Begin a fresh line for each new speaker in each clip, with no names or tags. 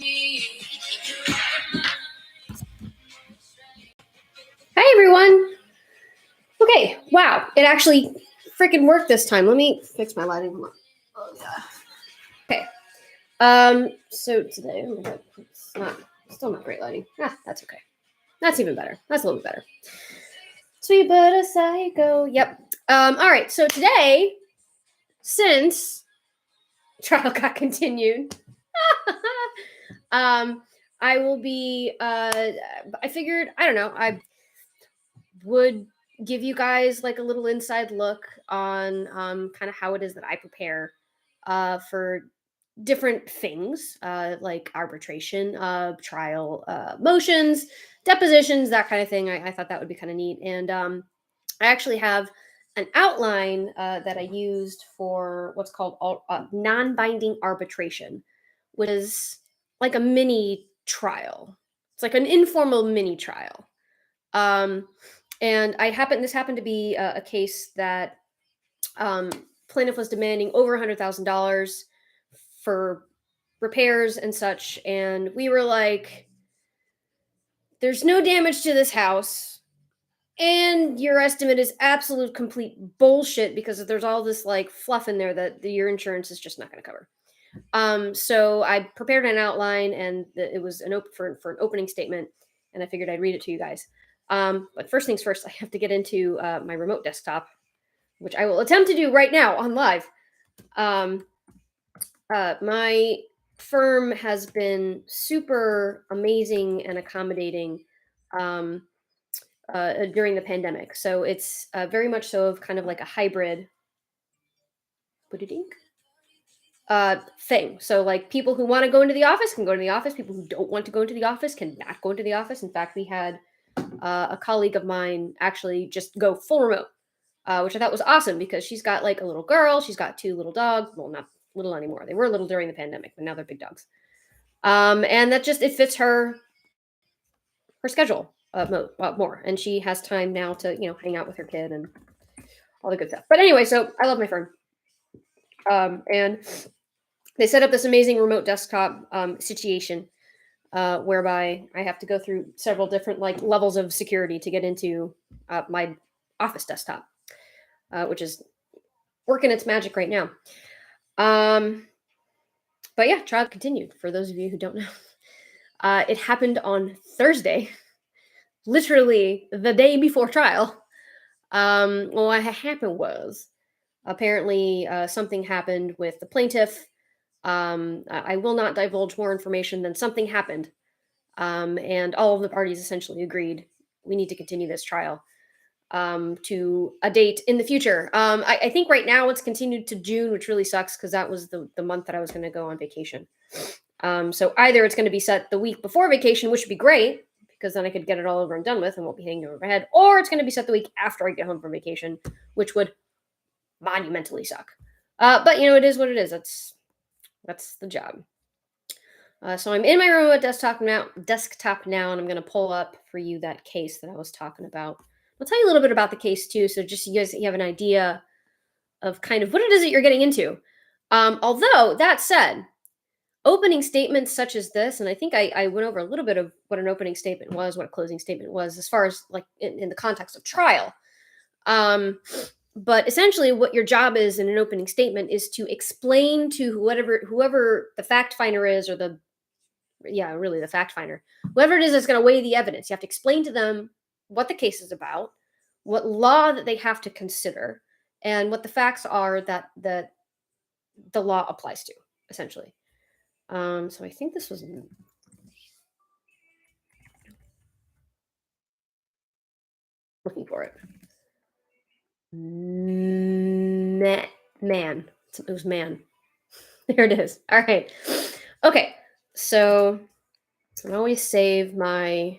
Hi, everyone. Okay, wow, it actually freaking worked this time. Let me fix my lighting. Oh, yeah. Okay. So today, oh my God, it's still not great lighting. That's okay. That's even better. That's a little bit better. Sweet but a psycho. Yep. All right, so today, since trial got continued, I will be, I figured, I don't know, I would give you guys like a little inside look on kind of how it is that I prepare for different things like arbitration, trial motions, depositions, that kind of thing. I thought that would be kind of neat. And I actually have an outline that I used for what's called non binding arbitration, which is like a mini trial. It's like an informal mini trial. Um, and this happened to be a case that um, plaintiff was demanding over $100,000 for repairs and such, and we were like, "There's no damage to this house, and your estimate is absolute complete bullshit because there's all this like fluff in there that your insurance is just not going to cover." So I prepared an outline, and it was for an opening statement, and I figured I'd read it to you guys. But first things first, I have to get into my remote desktop, which I will attempt to do right now on live. My firm has been super amazing and accommodating during the pandemic. So it's very much so of kind of like a hybrid thing. So like people who want to go into the office can go to the office. People who don't want to go into the office cannot go into the office. In fact, we had a colleague of mine actually just go full remote, which I thought was awesome because she's got like a little girl. She's got two little dogs. Well, not little anymore. They were little during the pandemic, but now they're big dogs. And that just it fits her schedule more, and she has time now to hang out with her kid and all the good stuff. But anyway, so I love my firm, and they set up this amazing remote desktop situation whereby I have to go through several different like levels of security to get into my office desktop, which is working its magic right now. But yeah, trial continued. For those of you who don't know, it happened on Thursday, literally the day before trial. What happened was apparently something happened with the plaintiff. I will not divulge more information than something happened. And all of the parties essentially agreed we need to continue this trial to a date in the future. I think right now it's continued to June, which really sucks because that was the month that I was going to go on vacation. So either it's going to be set the week before vacation, which would be great because then I could get it all over and done with and won't be hanging over my head, or it's going to be set the week after I get home from vacation, which would monumentally suck. But it is what it is. That's the job. So I'm in my room at desktop now, and I'm going to pull up for you that case that I was talking about. I'll tell you a little bit about the case too, so just you have an idea of kind of what it is that you're getting into. Although that said, opening statements such as this, and I think I went over a little bit of what an opening statement was, what a closing statement was, as far as like in the context of trial. But essentially, what your job is in an opening statement is to explain to whoever the fact finder is, or the fact finder, whoever it is that's going to weigh the evidence. You have to explain to them what the case is about, what law that they have to consider, and what the facts are that the law applies to, essentially. So I think this was looking for it. Man. It was man. There it is. All right. Okay. So I always save my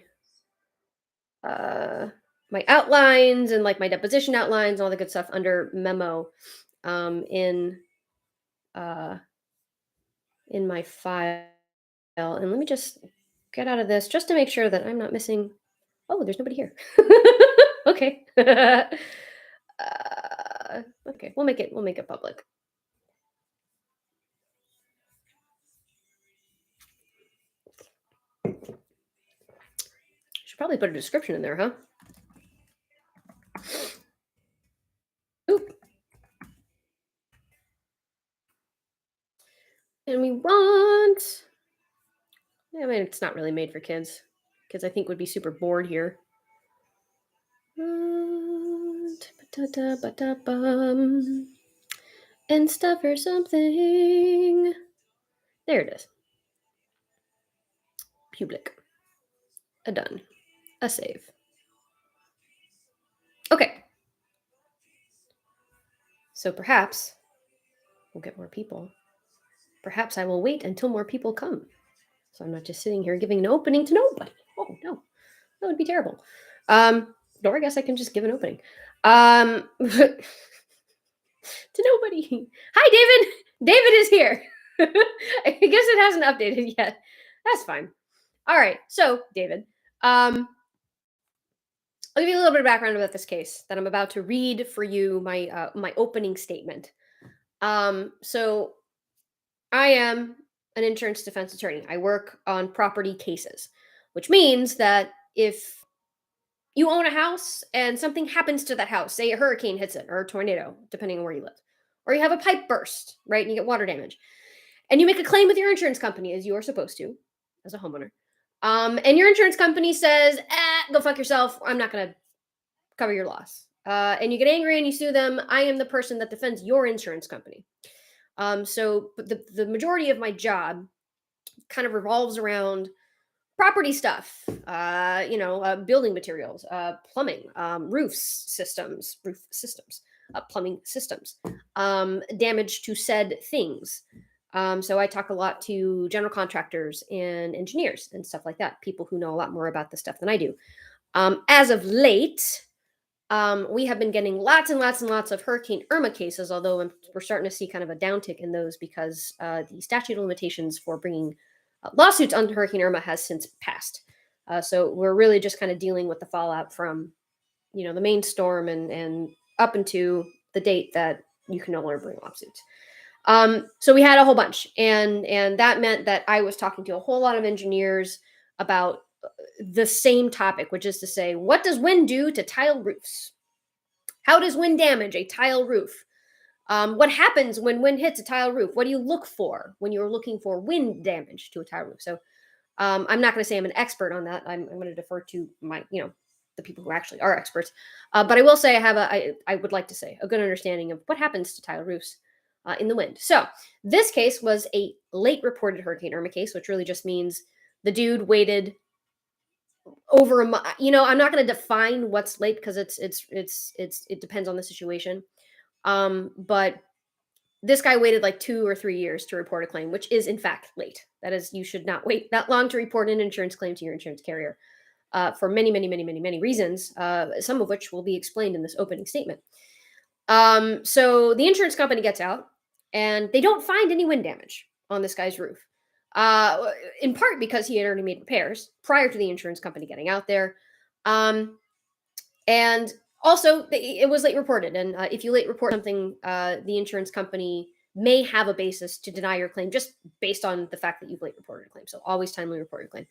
my outlines and like my deposition outlines and all the good stuff under memo in my file. And let me just get out of this just to make sure that I'm not missing. Oh, there's nobody here. Okay. Okay, we'll make it public. probably put a description in there, huh? Oop. And we want. I mean, it's not really made for kids. Kids, I think, would be super bored here. And stuff or something. There it is. Public. A done. A save. Okay. So perhaps we'll get more people. Perhaps I will wait until more people come. So I'm not just sitting here giving an opening to nobody. Oh no, that would be terrible. Or I guess I can just give an opening. To nobody. Hi, David. David is here. I guess it hasn't updated yet. That's fine. All right. So, David, I'll give you a little bit of background about this case that I'm about to read for you. My opening statement. So I am an insurance defense attorney. I work on property cases, which means that if you own a house and something happens to that house, say a hurricane hits it or a tornado, depending on where you live, or you have a pipe burst, right, and you get water damage, and you make a claim with your insurance company, as you are supposed to, as a homeowner, and your insurance company says, go fuck yourself, I'm not going to cover your loss. And you get angry and you sue them. I am the person that defends your insurance company. So the majority of my job kind of revolves around property stuff, building materials, plumbing, roof systems, plumbing systems, damage to said things. So I talk a lot to general contractors and engineers and stuff like that, people who know a lot more about this stuff than I do. As of late, we have been getting lots and lots and lots of Hurricane Irma cases, although we're starting to see kind of a downtick in those because the statute of limitations for bringing lawsuits on Hurricane Irma has since passed. So we're really just kind of dealing with the fallout from, the main storm and up into the date that you can no longer bring lawsuits. So we had a whole bunch, and that meant that I was talking to a whole lot of engineers about the same topic, which is to say, what does wind do to tile roofs? How does wind damage a tile roof? What happens when wind hits a tile roof? What do you look for when you're looking for wind damage to a tile roof? So I'm not going to say I'm an expert on that. I'm going to defer to my, the people who actually are experts. But I will say I would like to say a good understanding of what happens to tile roofs in the wind. So this case was a late reported Hurricane Irma case, which really just means the dude waited over a month. I'm not going to define what's late because it depends on the situation. But this guy waited like 2 or 3 years to report a claim, which is in fact late. That is, you should not wait that long to report an insurance claim to your insurance carrier for many, many, many, many, many reasons, some of which will be explained in this opening statement. So the insurance company gets out and they don't find any wind damage on this guy's roof. In part because he had already made repairs prior to the insurance company getting out there. And also, it was late reported. And if you late report something, the insurance company may have a basis to deny your claim just based on the fact that you've late reported a claim. So always timely report your claim.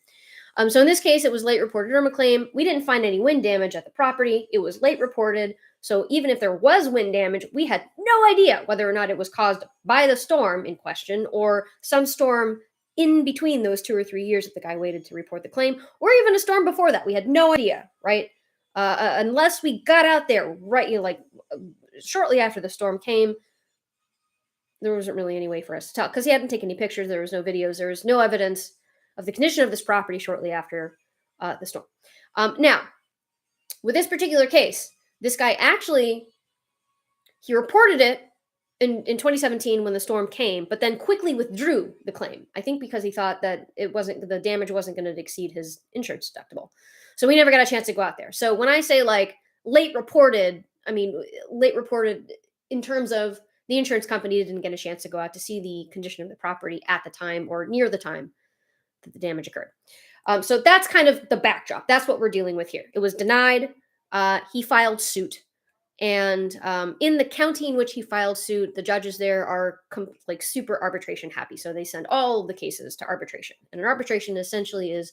So in this case, it was late reported Irma claim. We didn't find any wind damage at the property. It was late reported. So even if there was wind damage, we had no idea whether or not it was caused by the storm in question or some storm in between those 2 or 3 years that the guy waited to report the claim, or even a storm before that. We had no idea, right? Unless we got out there shortly after the storm came, there wasn't really any way for us to tell because he hadn't taken any pictures. There was no videos. There was no evidence of the condition of this property shortly after the storm. Now, with this particular case, this guy he reported it in 2017 when the storm came, but then quickly withdrew the claim. I think because he thought that the damage wasn't going to exceed his insurance deductible. So we never got a chance to go out there. So when I say like late reported, I mean late reported in terms of the insurance company didn't get a chance to go out to see the condition of the property at the time or near the time that the damage occurred. So that's kind of the backdrop. That's what we're dealing with here. It was denied. He filed suit. And in the county in which he filed suit, the judges there are super arbitration happy. So they send all the cases to arbitration. And an arbitration essentially is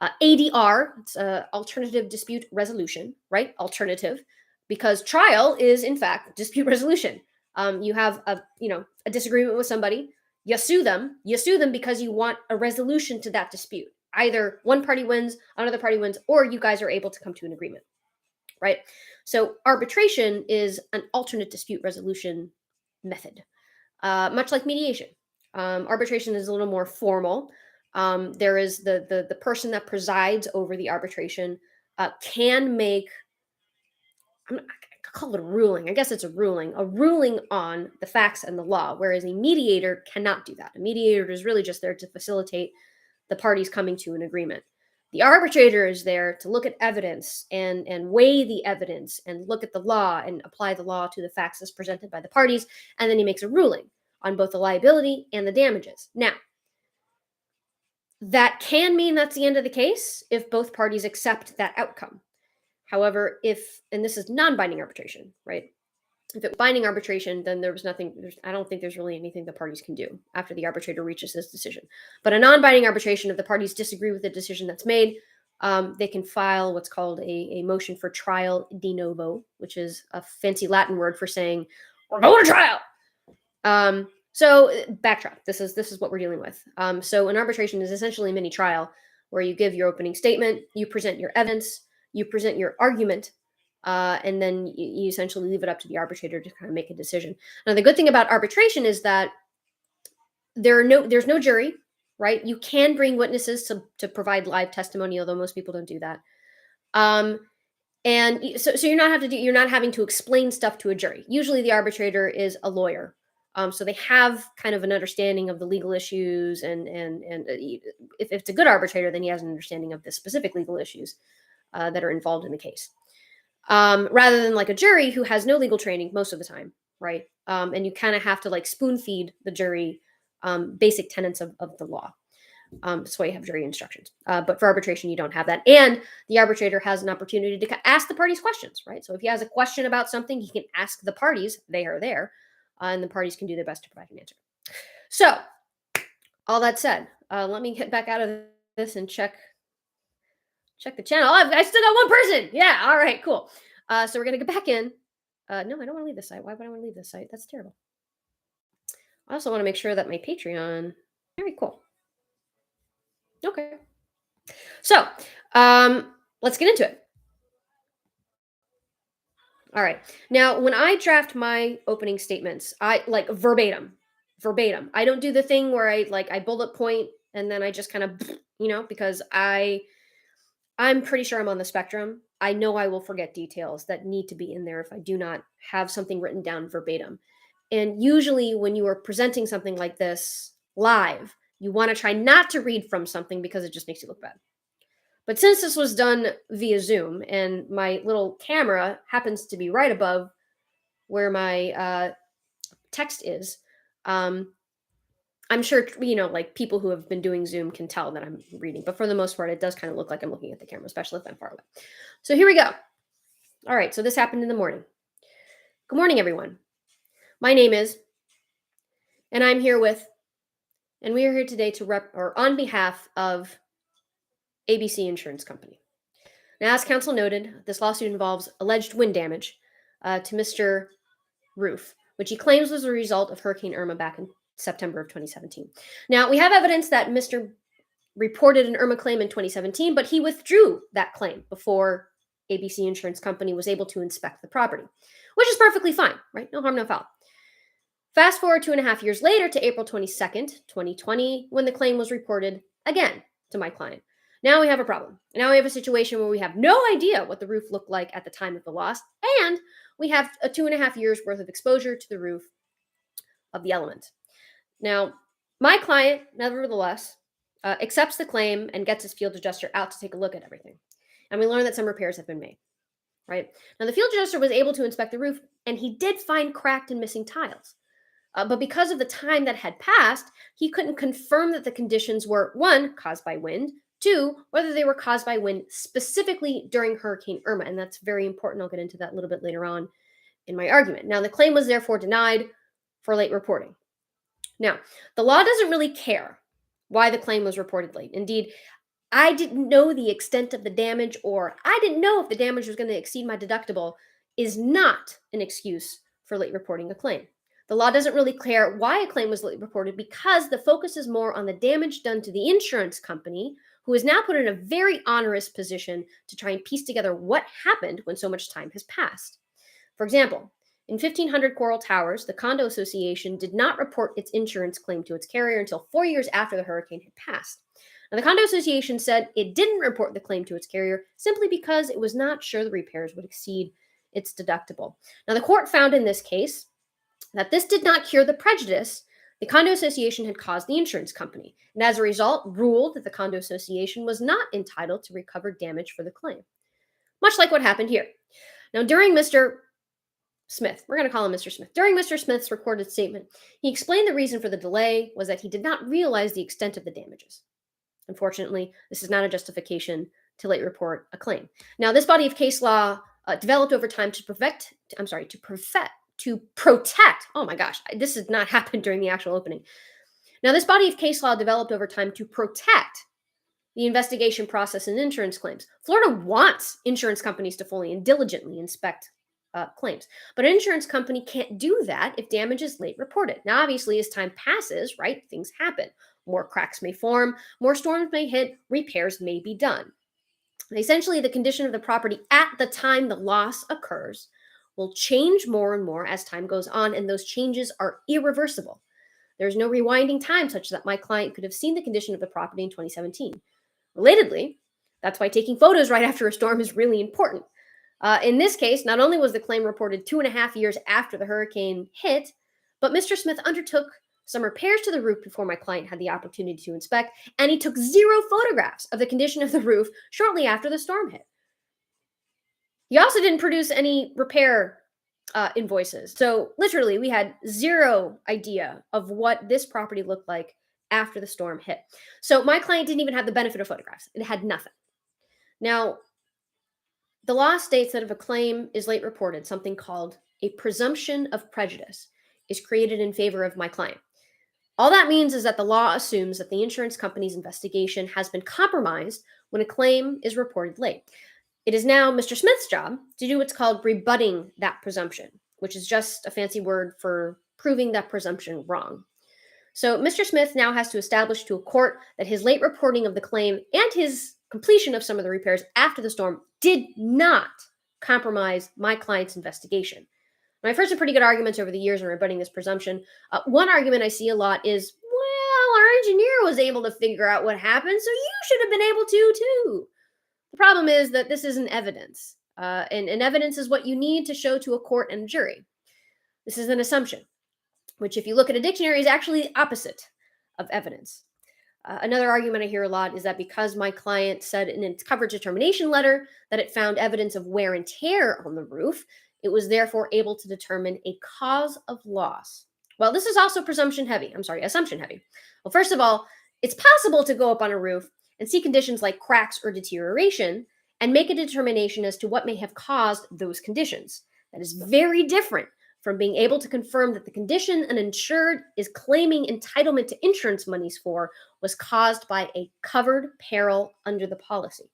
ADR, it's alternative dispute resolution, right? Alternative, because trial is in fact dispute resolution. You have a disagreement with somebody, you sue them. You sue them because you want a resolution to that dispute. Either one party wins, another party wins, or you guys are able to come to an agreement, right? So arbitration is an alternate dispute resolution method, much like mediation. Arbitration is a little more formal. There is the person that presides over the arbitration can make, I call it a ruling. I guess it's a ruling on the facts and the law, whereas a mediator cannot do that. A mediator is really just there to facilitate the parties coming to an agreement. The arbitrator is there to look at evidence and weigh the evidence and look at the law and apply the law to the facts as presented by the parties, and then he makes a ruling on both the liability and the damages. Now, that can mean that's the end of the case if both parties accept that outcome. However, and this is non-binding arbitration, right? If it was binding arbitration, then there was nothing, I don't think there's really anything the parties can do after the arbitrator reaches his decision. But a non-binding arbitration, if the parties disagree with the decision that's made, they can file what's called a motion for trial de novo, which is a fancy Latin word for saying, we're going to trial. So backtrack, this is what we're dealing with. So an arbitration is essentially a mini trial where you give your opening statement, you present your evidence, you present your argument, and then you essentially leave it up to the arbitrator to kind of make a decision. Now, the good thing about arbitration is that there's no jury, right? You can bring witnesses to provide live testimony, although most people don't do that. And so you're not having to explain stuff to a jury. Usually, the arbitrator is a lawyer, so they have kind of an understanding of the legal issues, and if it's a good arbitrator, then he has an understanding of the specific legal issues that are involved in the case. Rather than like a jury who has no legal training most of the time, right? And you kind of have to like spoon feed the jury basic tenets of the law. That's why you have jury instructions. But for arbitration, you don't have that. And the arbitrator has an opportunity to ask the parties questions, right? So if he has a question about something, he can ask the parties. They are there, and the parties can do their best to provide an answer. So all that said, let me get back out of this and check the channel. I still got one person. Yeah. All right, cool. So we're going to get back in. No, I don't want to leave this site. Why would I want to leave this site? That's terrible. I also want to make sure that my Patreon, very cool. Okay. So let's get into it. All right. Now, when I draft my opening statements, I like verbatim. I don't do the thing where I bullet point and then I just kind of, because I'm pretty sure I'm on the spectrum. I know I will forget details that need to be in there if I do not have something written down verbatim. And usually when you are presenting something like this live, you want to try not to read from something because it just makes you look bad. But since this was done via Zoom and my little camera happens to be right above where my text is, I'm sure, like people who have been doing Zoom can tell that I'm reading, but for the most part, it does kind of look like I'm looking at the camera, especially if I'm far away. So here we go. All right. So this happened in the morning. Good morning, everyone. My name is, and I'm here with, and we are here today on behalf of ABC Insurance Company. Now, as counsel noted, this lawsuit involves alleged wind damage to Mr. Roof, which he claims was a result of Hurricane Irma back in September of 2017. Now, we have evidence that Mr. reported an Irma claim in 2017, but he withdrew that claim before ABC Insurance Company was able to inspect the property, which is perfectly fine, right? No harm, no foul. Fast forward 2.5 years later to April 22nd, 2020, when the claim was reported again to my client. Now we have a problem. Now we have a situation where we have no idea what the roof looked like at the time of the loss, and we have a 2.5 years worth of exposure to the roof of the element. Now, my client, nevertheless, accepts the claim and gets his field adjuster out to take a look at everything. And we learn that some repairs have been made, right? Now, the field adjuster was able to inspect the roof, and he did find cracked and missing tiles. But because of the time that had passed, he couldn't confirm that the conditions were, one, caused by wind, two, whether they were caused by wind specifically during Hurricane Irma. And that's very important. I'll get into that a little bit later on in my argument. Now, the claim was therefore denied for late reporting. Now, the law doesn't really care why the claim was reported late. Indeed, I didn't know the extent of the damage, or I didn't know if the damage was going to exceed my deductible, is not an excuse for late reporting a claim. The law doesn't really care why a claim was late reported because the focus is more on the damage done to the insurance company, who is now put in a very onerous position to try and piece together what happened when so much time has passed. For example, in 1500 Coral Towers, the condo association did not report its insurance claim to its carrier until 4 years after the hurricane had passed. Now, the condo association said it didn't report the claim to its carrier simply because it was not sure the repairs would exceed its deductible. Now, the court found in this case that this did not cure the prejudice the condo association had caused the insurance company, and as a result, ruled that the condo association was not entitled to recover damage for the claim. Much like what happened here. Now, during Mr. Smith, we're going to call him Mr. Smith. During Mr. Smith's recorded statement, he explained the reason for the delay was that he did not realize the extent of the damages. Unfortunately, this is not a justification to late report a claim. Now, this body of case law developed over time to protect. Oh my gosh, this did not happen during the actual opening. Now, this body of case law developed over time to protect the investigation process in insurance claims. Florida wants insurance companies to fully and diligently inspect claims, but an insurance company can't do that if damage is late reported. Now, obviously, as time passes, right, things happen. More cracks may form, more storms may hit, repairs may be done. Essentially, the condition of the property at the time the loss occurs will change more and more as time goes on, and those changes are irreversible. There's no rewinding time such that my client could have seen the condition of the property in 2017. Relatedly, that's why taking photos right after a storm is really important. In this case, not only was the claim reported 2.5 years after the hurricane hit, but Mr. Smith undertook some repairs to the roof before my client had the opportunity to inspect, and he took 0 photographs of the condition of the roof shortly after the storm hit. He also didn't produce any repair invoices. So literally, we had 0 idea of what this property looked like after the storm hit. So my client didn't even have the benefit of photographs. It had nothing. Now, the law states that if a claim is late reported, something called a presumption of prejudice is created in favor of my client. All that means is that the law assumes that the insurance company's investigation has been compromised when a claim is reported late. It is now Mr. Smith's job to do what's called rebutting that presumption, which is just a fancy word for proving that presumption wrong. So Mr. Smith now has to establish to a court that his late reporting of the claim and his completion of some of the repairs after the storm did not compromise my client's investigation. And I've heard some pretty good arguments over the years in rebutting this presumption. One argument I see a lot is, well, our engineer was able to figure out what happened, so you should have been able to too. The problem is that this isn't evidence, and evidence is what you need to show to a court and a jury. This is an assumption, which if you look at a dictionary is actually the opposite of evidence. Another argument I hear a lot is that because my client said in its coverage determination letter that it found evidence of wear and tear on the roof, it was therefore able to determine a cause of loss. Well, this is also assumption heavy. Well, first of all, it's possible to go up on a roof and see conditions like cracks or deterioration and make a determination as to what may have caused those conditions. That is very different from being able to confirm that the condition an insured is claiming entitlement to insurance monies for was caused by a covered peril under the policy.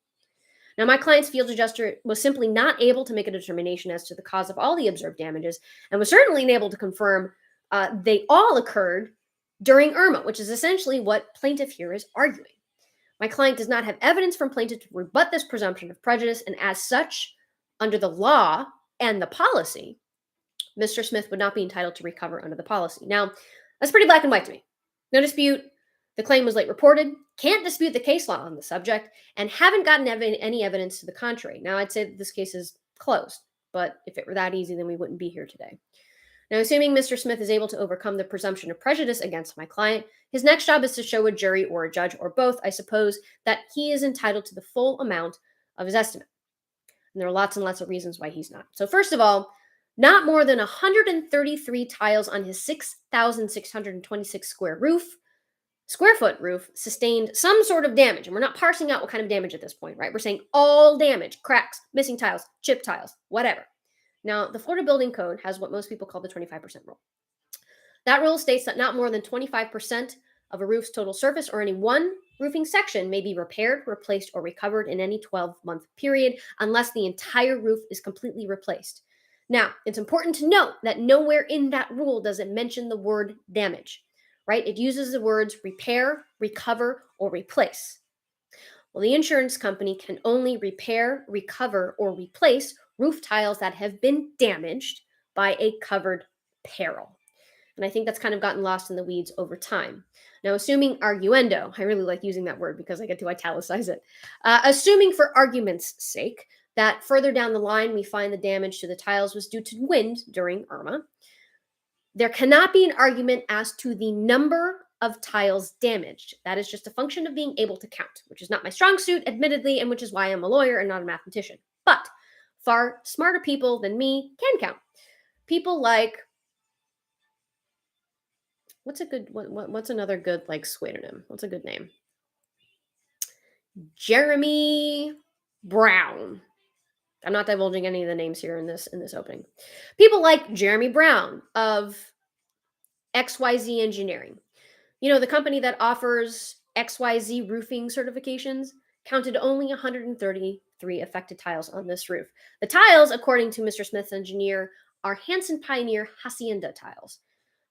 Now, my client's field adjuster was simply not able to make a determination as to the cause of all the observed damages and was certainly unable to confirm they all occurred during Irma, which is essentially what plaintiff here is arguing. My client does not have evidence from plaintiff to rebut this presumption of prejudice, and as such, under the law and the policy, Mr. Smith would not be entitled to recover under the policy. Now, that's pretty black and white to me. No dispute. The claim was late reported, can't dispute the case law on the subject, and haven't gotten any evidence to the contrary. Now, I'd say that this case is closed, but if it were that easy, then we wouldn't be here today. Now, assuming Mr. Smith is able to overcome the presumption of prejudice against my client, his next job is to show a jury or a judge, or both, I suppose, that he is entitled to the full amount of his estimate. And there are lots and lots of reasons why he's not. So first of all, not more than 133 tiles on his 6,626 square foot roof sustained some sort of damage. And we're not parsing out what kind of damage at this point, right? We're saying all damage, cracks, missing tiles, chipped tiles, whatever. Now, the Florida Building Code has what most people call the 25% rule. That rule states that not more than 25% of a roof's total surface or any one roofing section may be repaired, replaced, or recovered in any 12-month period unless the entire roof is completely replaced. Now, it's important to note that nowhere in that rule does it mention the word damage, right? It uses the words repair, recover, or replace. Well, the insurance company can only repair, recover, or replace roof tiles that have been damaged by a covered peril. And I think that's kind of gotten lost in the weeds over time. Now, assuming arguendo, I really like using that word because I get to italicize it. Assuming for argument's sake that further down the line we find the damage to the tiles was due to wind during Irma, there cannot be an argument as to the number of tiles damaged. That is just a function of being able to count, which is not my strong suit, admittedly, and which is why I'm a lawyer and not a mathematician. But far smarter people than me can count. People like what's another good like pseudonym? What's a good name? Jeremy Brown. I'm not divulging any of the names here in this opening. People like Jeremy Brown of XYZ Engineering. You know, the company that offers XYZ roofing certifications counted only 133 affected tiles on this roof. The tiles, according to Mr. Smith's engineer, are Hanson Pioneer Hacienda tiles.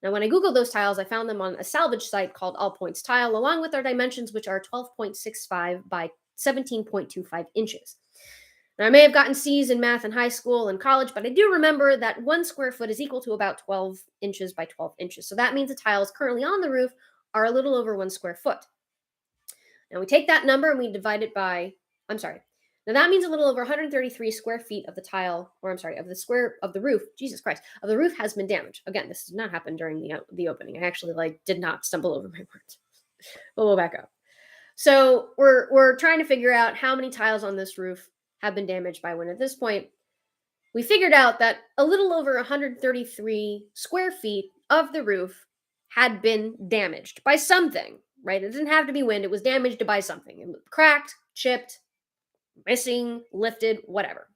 Now, when I Googled those tiles, I found them on a salvage site called All Points Tile, along with their dimensions, which are 12.65 by 17.25 inches. Now, I may have gotten C's in math in high school and college, but I do remember that 1 square foot is equal to about 12 inches by 12 inches. So that means the tiles currently on the roof are a little over 1 square foot. Now, we take that number and we divide it by, now that means a little over 133 square feet of the tile, of the roof, Jesus Christ, of the roof has been damaged. Again, this did not happen during the opening. I actually did not stumble over my words. But we'll back up. So we're trying to figure out how many tiles on this roof have been damaged by wind. At this point, we figured out that a little over 133 square feet of the roof had been damaged by something, right? It didn't have to be wind. It was damaged by something. It was cracked, chipped, missing, lifted, whatever.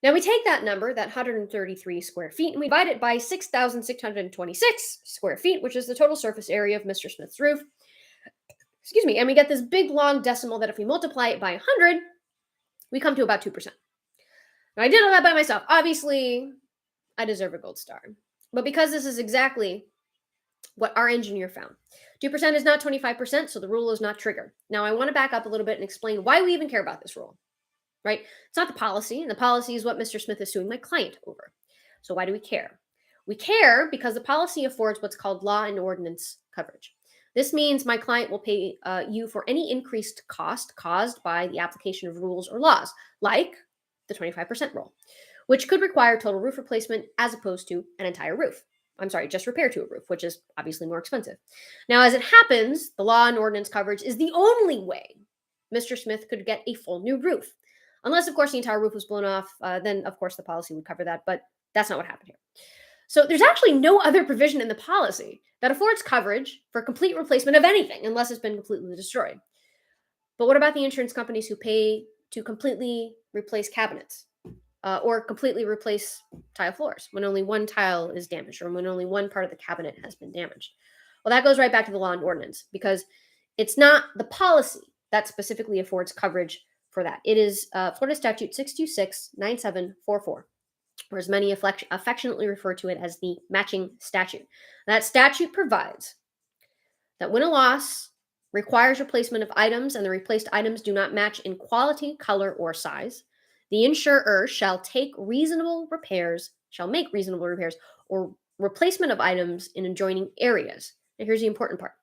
Now we take that number, that 133 square feet, and we divide it by 6,626 square feet, which is the total surface area of Mr. Smith's roof. And we get this big long decimal that if we multiply it by 100, we come to about 2%. Now I did all that by myself. Obviously, I deserve a gold star. But because this is exactly what our engineer found, 2% is not 25%, so the rule is not triggered. Now, I want to back up a little bit and explain why we even care about this rule, right? It's not the policy, and the policy is what Mr. Smith is suing my client over. So why do we care? We care because the policy affords what's called law and ordinance coverage. This means my client will pay you for any increased cost caused by the application of rules or laws, like the 25% rule, which could require total roof replacement as opposed to an entire roof. Just repair to a roof, which is obviously more expensive. Now, as it happens, the law and ordinance coverage is the only way Mr. Smith could get a full new roof. Unless, of course, the entire roof was blown off, then, of course, the policy would cover that, but that's not what happened here. So there's actually no other provision in the policy that affords coverage for complete replacement of anything unless it's been completely destroyed. But what about the insurance companies who pay to completely replace cabinets? Or completely replace tile floors when only one tile is damaged or when only one part of the cabinet has been damaged? Well, that goes right back to the law and ordinance because it's not the policy that specifically affords coverage for that. It is Florida Statute 626-9744, or as many affectionately refer to it as the matching statute. That statute provides that when a loss requires replacement of items and the replaced items do not match in quality, color, or size, the insurer shall make reasonable repairs or replacement of items in adjoining areas. Now, here's the important part.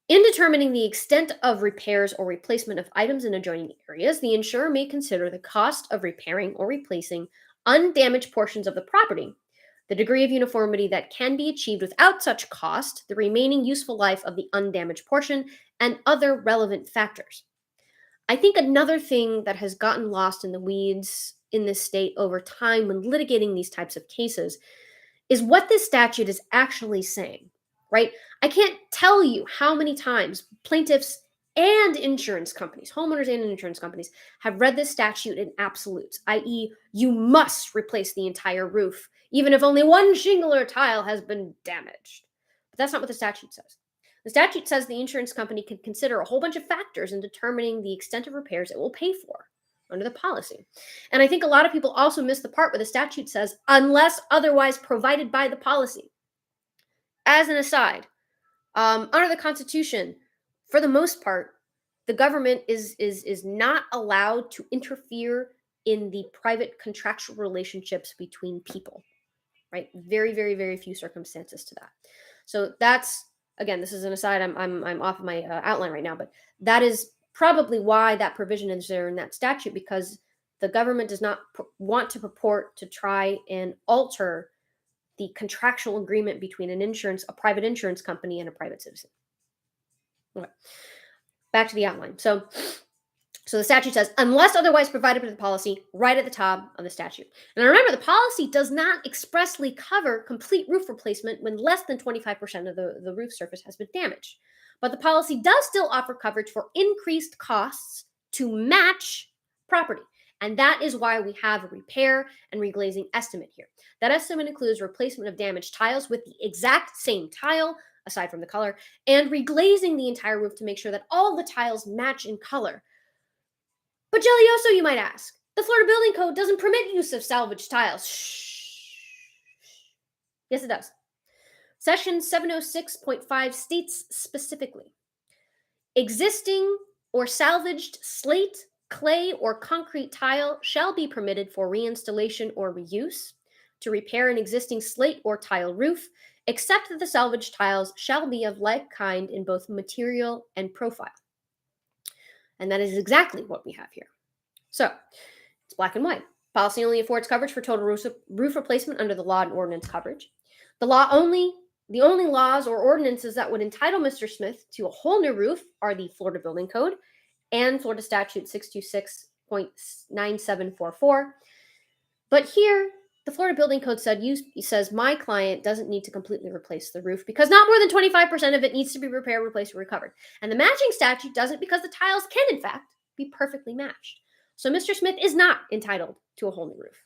In determining the extent of repairs or replacement of items in adjoining areas, the insurer may consider the cost of repairing or replacing undamaged portions of the property, the degree of uniformity that can be achieved without such cost, the remaining useful life of the undamaged portion, and other relevant factors. I think another thing that has gotten lost in the weeds in this state over time when litigating these types of cases is what this statute is actually saying, right? I can't tell you how many times plaintiffs and insurance companies, homeowners and insurance companies, have read this statute in absolutes, i.e., you must replace the entire roof, even if only one shingle or tile has been damaged. But that's not what the statute says. The statute says the insurance company can consider a whole bunch of factors in determining the extent of repairs it will pay for under the policy. And I think a lot of people also miss the part where the statute says, unless otherwise provided by the policy. As an aside, under the Constitution, for the most part, the government is not allowed to interfere in the private contractual relationships between people, right? Very, very, very few circumstances to that. So that's, again, this is an aside. I'm off of my outline right now, but that is probably why that provision is there in that statute, because the government does not want to purport to try and alter the contractual agreement between a private insurance company and a private citizen. Okay. Back to the outline. So the statute says, unless otherwise provided by the policy, right at the top of the statute. And remember, the policy does not expressly cover complete roof replacement when less than 25% of the roof surface has been damaged. But the policy does still offer coverage for increased costs to match property. And that is why we have a repair and reglazing estimate here. That estimate includes replacement of damaged tiles with the exact same tile, aside from the color, and reglazing the entire roof to make sure that all the tiles match in color. But Jelly-oso, you might ask, the Florida Building Code doesn't permit use of salvaged tiles. Shh. Yes, it does. Section 706.5 states specifically, existing or salvaged slate, clay, or concrete tile shall be permitted for reinstallation or reuse to repair an existing slate or tile roof, except that the salvaged tiles shall be of like kind in both material and profile. And that is exactly what we have here. So it's black and white. Policy only affords coverage for total roof replacement under the law and ordinance coverage. The only laws or ordinances that would entitle Mr. Smith to a whole new roof are the Florida Building Code and Florida Statute 626.9744. But here, the Florida Building Code says my client doesn't need to completely replace the roof because not more than 25% of it needs to be repaired, replaced, or recovered. And the matching statute doesn't because the tiles can, in fact, be perfectly matched. So Mr. Smith is not entitled to a whole new roof.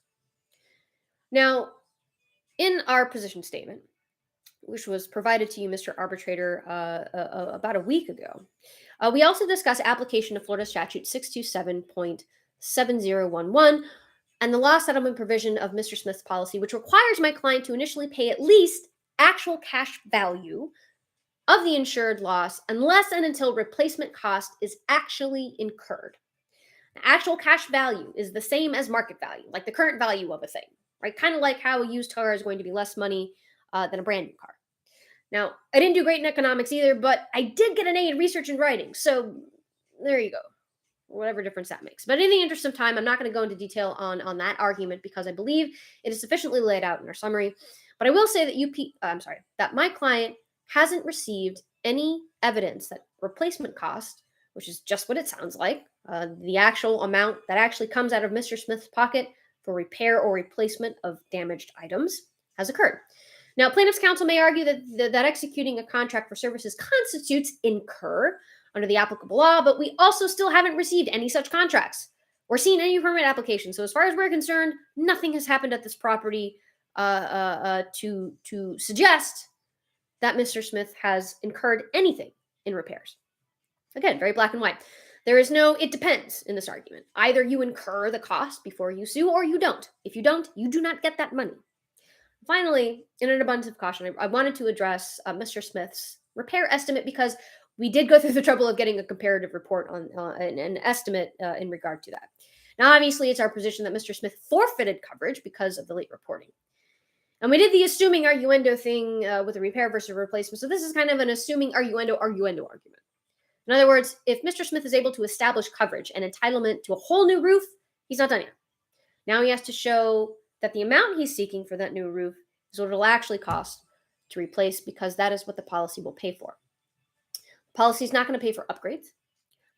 Now, in our position statement, which was provided to you, Mr. Arbitrator, about a week ago, we also discuss application of Florida Statute 627.7011 and the loss settlement provision of Mr. Smith's policy, which requires my client to initially pay at least actual cash value of the insured loss unless and until replacement cost is actually incurred. Actual cash value is the same as market value, like the current value of a thing, right? Kind of like how a used car is going to be less money than a brand new car. Now, I didn't do great in economics either, but I did get an A in research and writing. So there you go. Whatever difference that makes. But in the interest of time, I'm not going to go into detail on that argument because I believe it is sufficiently laid out in our summary. But I will say that that my client hasn't received any evidence that replacement cost, which is just what it sounds like, the actual amount that actually comes out of Mr. Smith's pocket for repair or replacement of damaged items, has occurred. Now, plaintiff's counsel may argue that executing a contract for services constitutes incur under the applicable law, but we also still haven't received any such contracts or seen any permit applications. So as far as we're concerned, nothing has happened at this property to suggest that Mr. Smith has incurred anything in repairs. Again, very black and white. There is no it depends in this argument. Either you incur the cost before you sue or you don't. If you don't, you do not get that money. Finally, in an abundance of caution, I wanted to address Mr. Smith's repair estimate because we did go through the trouble of getting a comparative report on an estimate in regard to that. Now, obviously, it's our position that Mr. Smith forfeited coverage because of the late reporting. And we did the assuming arguendo thing with the repair versus replacement. So this is kind of an assuming arguendo argument. In other words, if Mr. Smith is able to establish coverage and entitlement to a whole new roof, he's not done yet. Now he has to show that the amount he's seeking for that new roof is what it'll actually cost to replace, because that is what the policy will pay for. The policy is not going to pay for upgrades.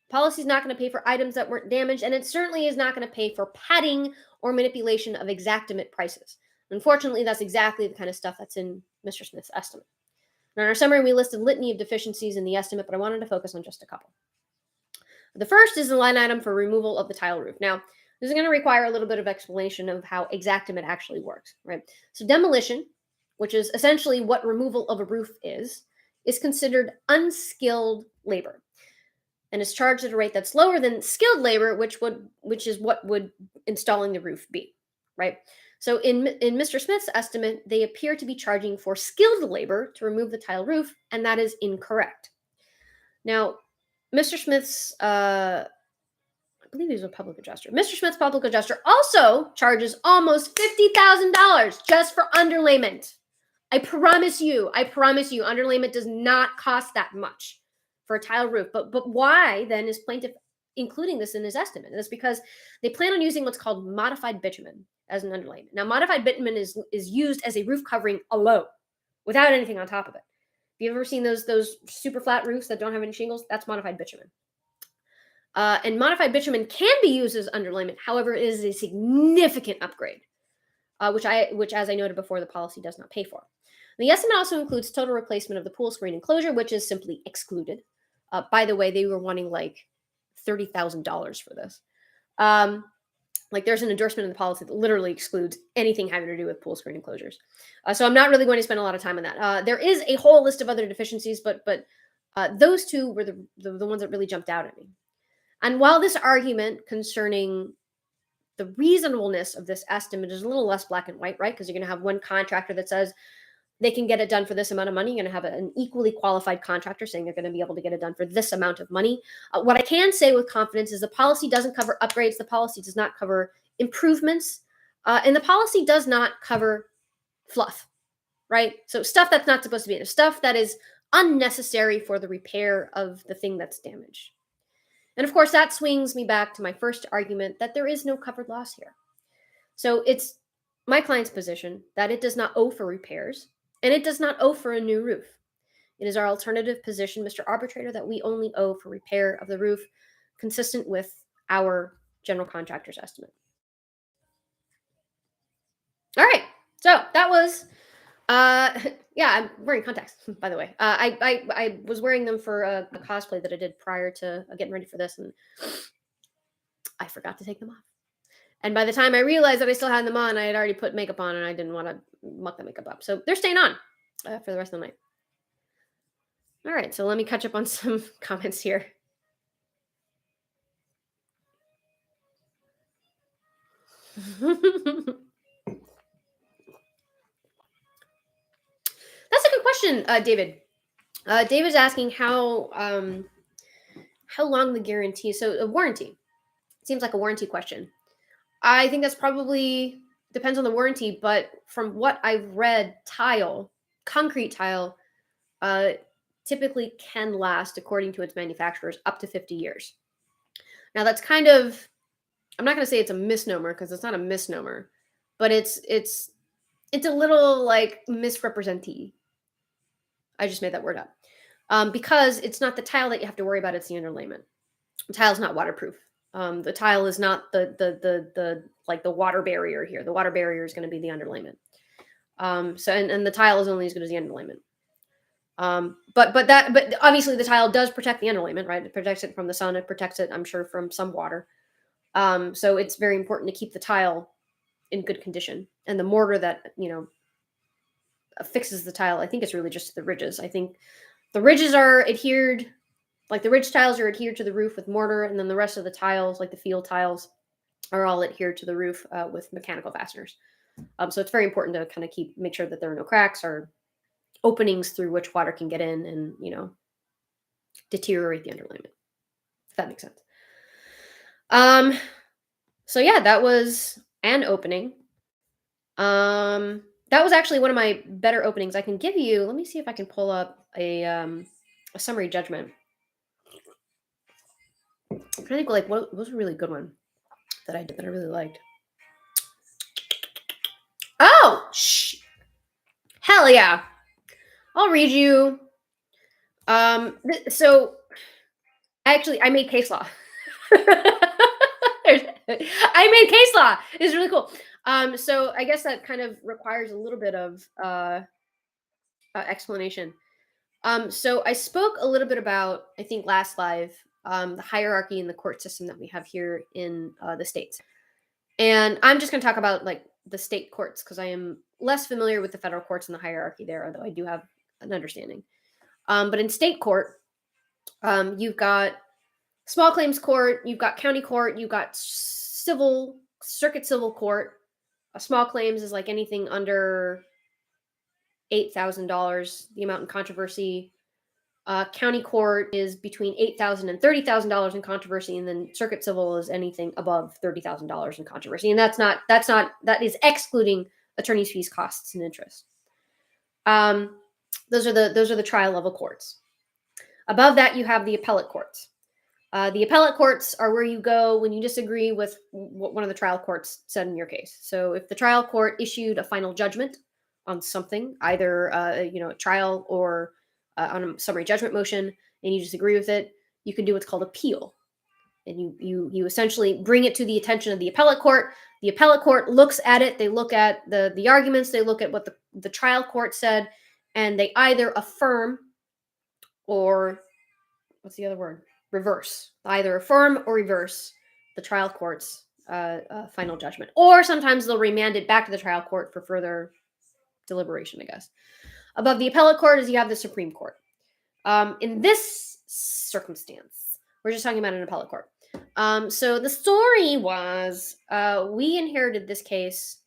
The policy is not going to pay for items that weren't damaged, and it certainly is not going to pay for padding or manipulation of exactimate prices. Unfortunately, that's exactly the kind of stuff that's in Mr. Smith's estimate. Now, in our summary, we listed a litany of deficiencies in the estimate, but I wanted to focus on just a couple. The first is the line item for removal of the tile roof. Now, this is going to require a little bit of explanation of how exactimate actually works, right? So demolition, which is essentially what removal of a roof is is considered unskilled labor and is charged at a rate that's lower than skilled labor, which is what would installing the roof be, right? So in Mr. Smith's estimate, they appear to be charging for skilled labor to remove the tile roof, and that is incorrect. Now, Mr. Smith's I believe he's a public adjuster. Mr. Smith's public adjuster also charges almost $50,000 just for underlayment. I promise you, underlayment does not cost that much for a tile roof. But why then is plaintiff including this in his estimate? And it's because they plan on using what's called modified bitumen as an underlayment. Now, modified bitumen is used as a roof covering alone, without anything on top of it. Have you ever seen those super flat roofs that don't have any shingles? That's modified bitumen. And modified bitumen can be used as underlayment. However, it is a significant upgrade, which, as I noted before, the policy does not pay for. The estimate also includes total replacement of the pool screen enclosure, which is simply excluded. By the way, they were wanting like $30,000 for this. Like there's an endorsement in the policy that literally excludes anything having to do with pool screen enclosures. So I'm not really going to spend a lot of time on that. There is a whole list of other deficiencies, but those two were the ones that really jumped out at me. And while this argument concerning the reasonableness of this estimate is a little less black and white, right? Because you're going to have one contractor that says they can get it done for this amount of money. You're going to have an equally qualified contractor saying they're going to be able to get it done for this amount of money. What I can say with confidence is the policy doesn't cover upgrades. The policy does not cover improvements. And the policy does not cover fluff, right? So stuff that's not supposed to be in it, stuff that is unnecessary for the repair of the thing that's damaged. And of course, that swings me back to my first argument that there is no covered loss here. So it's my client's position that it does not owe for repairs, and it does not owe for a new roof. It is our alternative position, Mr. Arbitrator, that we only owe for repair of the roof, consistent with our general contractor's estimate. All right, so that was yeah, I'm wearing contacts, by the way. I was wearing them for a cosplay that I did prior to getting ready for this, and I forgot to take them off. And by the time I realized that I still had them on, I had already put makeup on, and I didn't want to muck the makeup up. So they're staying on for the rest of the night. All right, so let me catch up on some comments here. That's a good question, David. David's asking how long the guarantee. So a warranty seems like a warranty question. I think that's probably depends on the warranty, but from what I've read, concrete tile, typically can last, according to its manufacturers, up to 50 years. Now that's kind of, I'm not going to say it's a misnomer because it's not a misnomer, but it's a little like misrepresentee. I just made that word up because it's not the tile that you have to worry about; it's the underlayment. The tile's not waterproof. The tile is not the like the water barrier here. The water barrier is going to be the underlayment. So and the tile is only as good as the underlayment. But obviously the tile does protect the underlayment, right? It protects it from the sun. It protects it, I'm sure, from some water. So it's very important to keep the tile in good condition. And the mortar that fixes the tile, I think it's really just the ridges. I think the ridges are adhered, like the ridge tiles are adhered to the roof with mortar, and then the rest of the tiles, like the field tiles, are all adhered to the roof with mechanical fasteners. So it's very important to kind of make sure that there are no cracks or openings through which water can get in and deteriorate the underlayment, if that makes sense. So yeah, that was an opening. That was actually one of my better openings. I can give you, let me see if I can pull up a summary judgment. I'm trying to think, like, what was a really good one that I did that I really liked? Oh, hell yeah. I'll read you. So I made case law. I made case law. It's really cool. So I guess that kind of requires a little bit of explanation. So I spoke a little bit about, I think last live, the hierarchy in the court system that we have here in the States. And I'm just going to talk about like the state courts because I am less familiar with the federal courts and the hierarchy there, although I do have an understanding. But in state court, you've got small claims court, you've got county court, you've got circuit civil court. Small claims is like anything under $8,000, the amount in controversy. County court is between $8,000 and $30,000 in controversy, and then circuit civil is anything above $30,000 in controversy, and that is excluding attorney's fees, costs, and interest. Those are the trial level courts. Above that, you have the appellate courts. The appellate courts are where you go when you disagree with what one of the trial courts said in your case. So if the trial court issued a final judgment on something, either a trial or on a summary judgment motion, and you disagree with it, you can do what's called appeal. And you essentially bring it to the attention of the appellate court. The appellate court looks at it. They look at the arguments. They look at what the trial court said, and they either affirm or, what's the other word? Reverse. Either affirm or reverse the trial court's final judgment. Or sometimes they'll remand it back to the trial court for further deliberation, I guess. Above the appellate court is you have the Supreme Court. In this circumstance, we're just talking about an appellate court. So the story was we inherited this case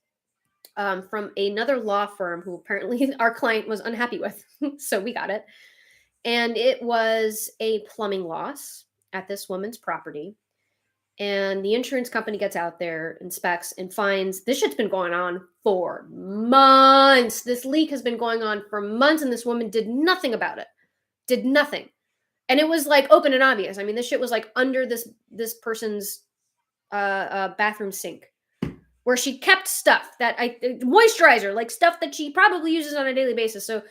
from another law firm who apparently our client was unhappy with. So we got it. And it was a plumbing loss at this woman's property. And the insurance company gets out there, inspects, and finds this shit's been going on for months. This leak has been going on for months, and this woman did nothing about it. Did nothing. And it was like open and obvious. I mean, this shit was like under this person's bathroom sink, where she kept stuff moisturizer, like stuff that she probably uses on a daily basis. So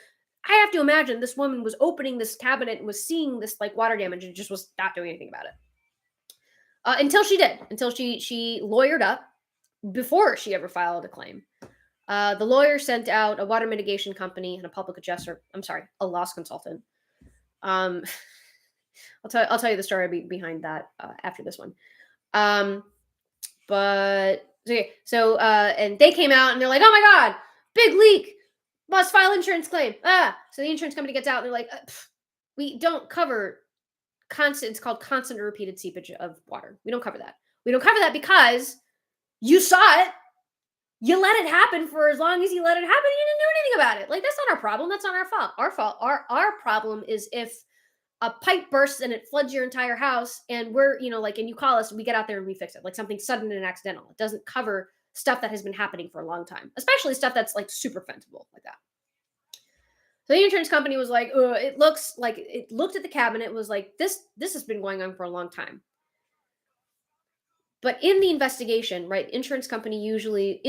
I have to imagine this woman was opening this cabinet and was seeing this like water damage and just was not doing anything about it. Until she lawyered up before she ever filed a claim. The lawyer sent out a water mitigation company and a public adjuster. I'm sorry, a loss consultant. I'll tell you the story behind that after this one. But okay, so and they came out and they're like, "Oh my God, big leak! Must file insurance claim." So the insurance company gets out and they're like, "We don't cover." It's called constant or repeated seepage of water. We don't cover that. We don't cover that because you saw it. You let it happen for as long as you let it happen. You didn't do anything about it. Like, that's not our problem. That's not our fault. Our problem is if a pipe bursts and it floods your entire house and we're, and you call us, we get out there and we fix it. Like something sudden and accidental. It doesn't cover stuff that has been happening for a long time, especially stuff that's like super preventable like that. So the insurance company was like, it looked at the cabinet, was like, this has been going on for a long time. But in the investigation, right, insurance companies usually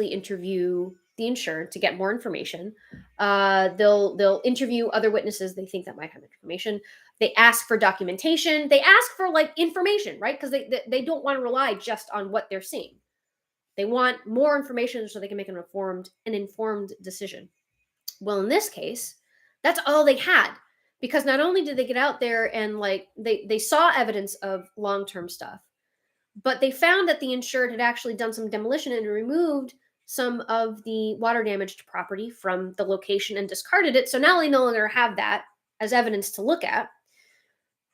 interview the insured to get more information. They'll interview other witnesses they think that might have information. They ask for documentation. They ask for like information, right? Because they don't want to rely just on what they're seeing. They want more information so they can make an informed decision. Well, in this case, that's all they had, because not only did they get out there and like they saw evidence of long-term stuff, but they found that the insured had actually done some demolition and removed some of the water damaged property from the location and discarded it. So now they no longer have that as evidence to look at.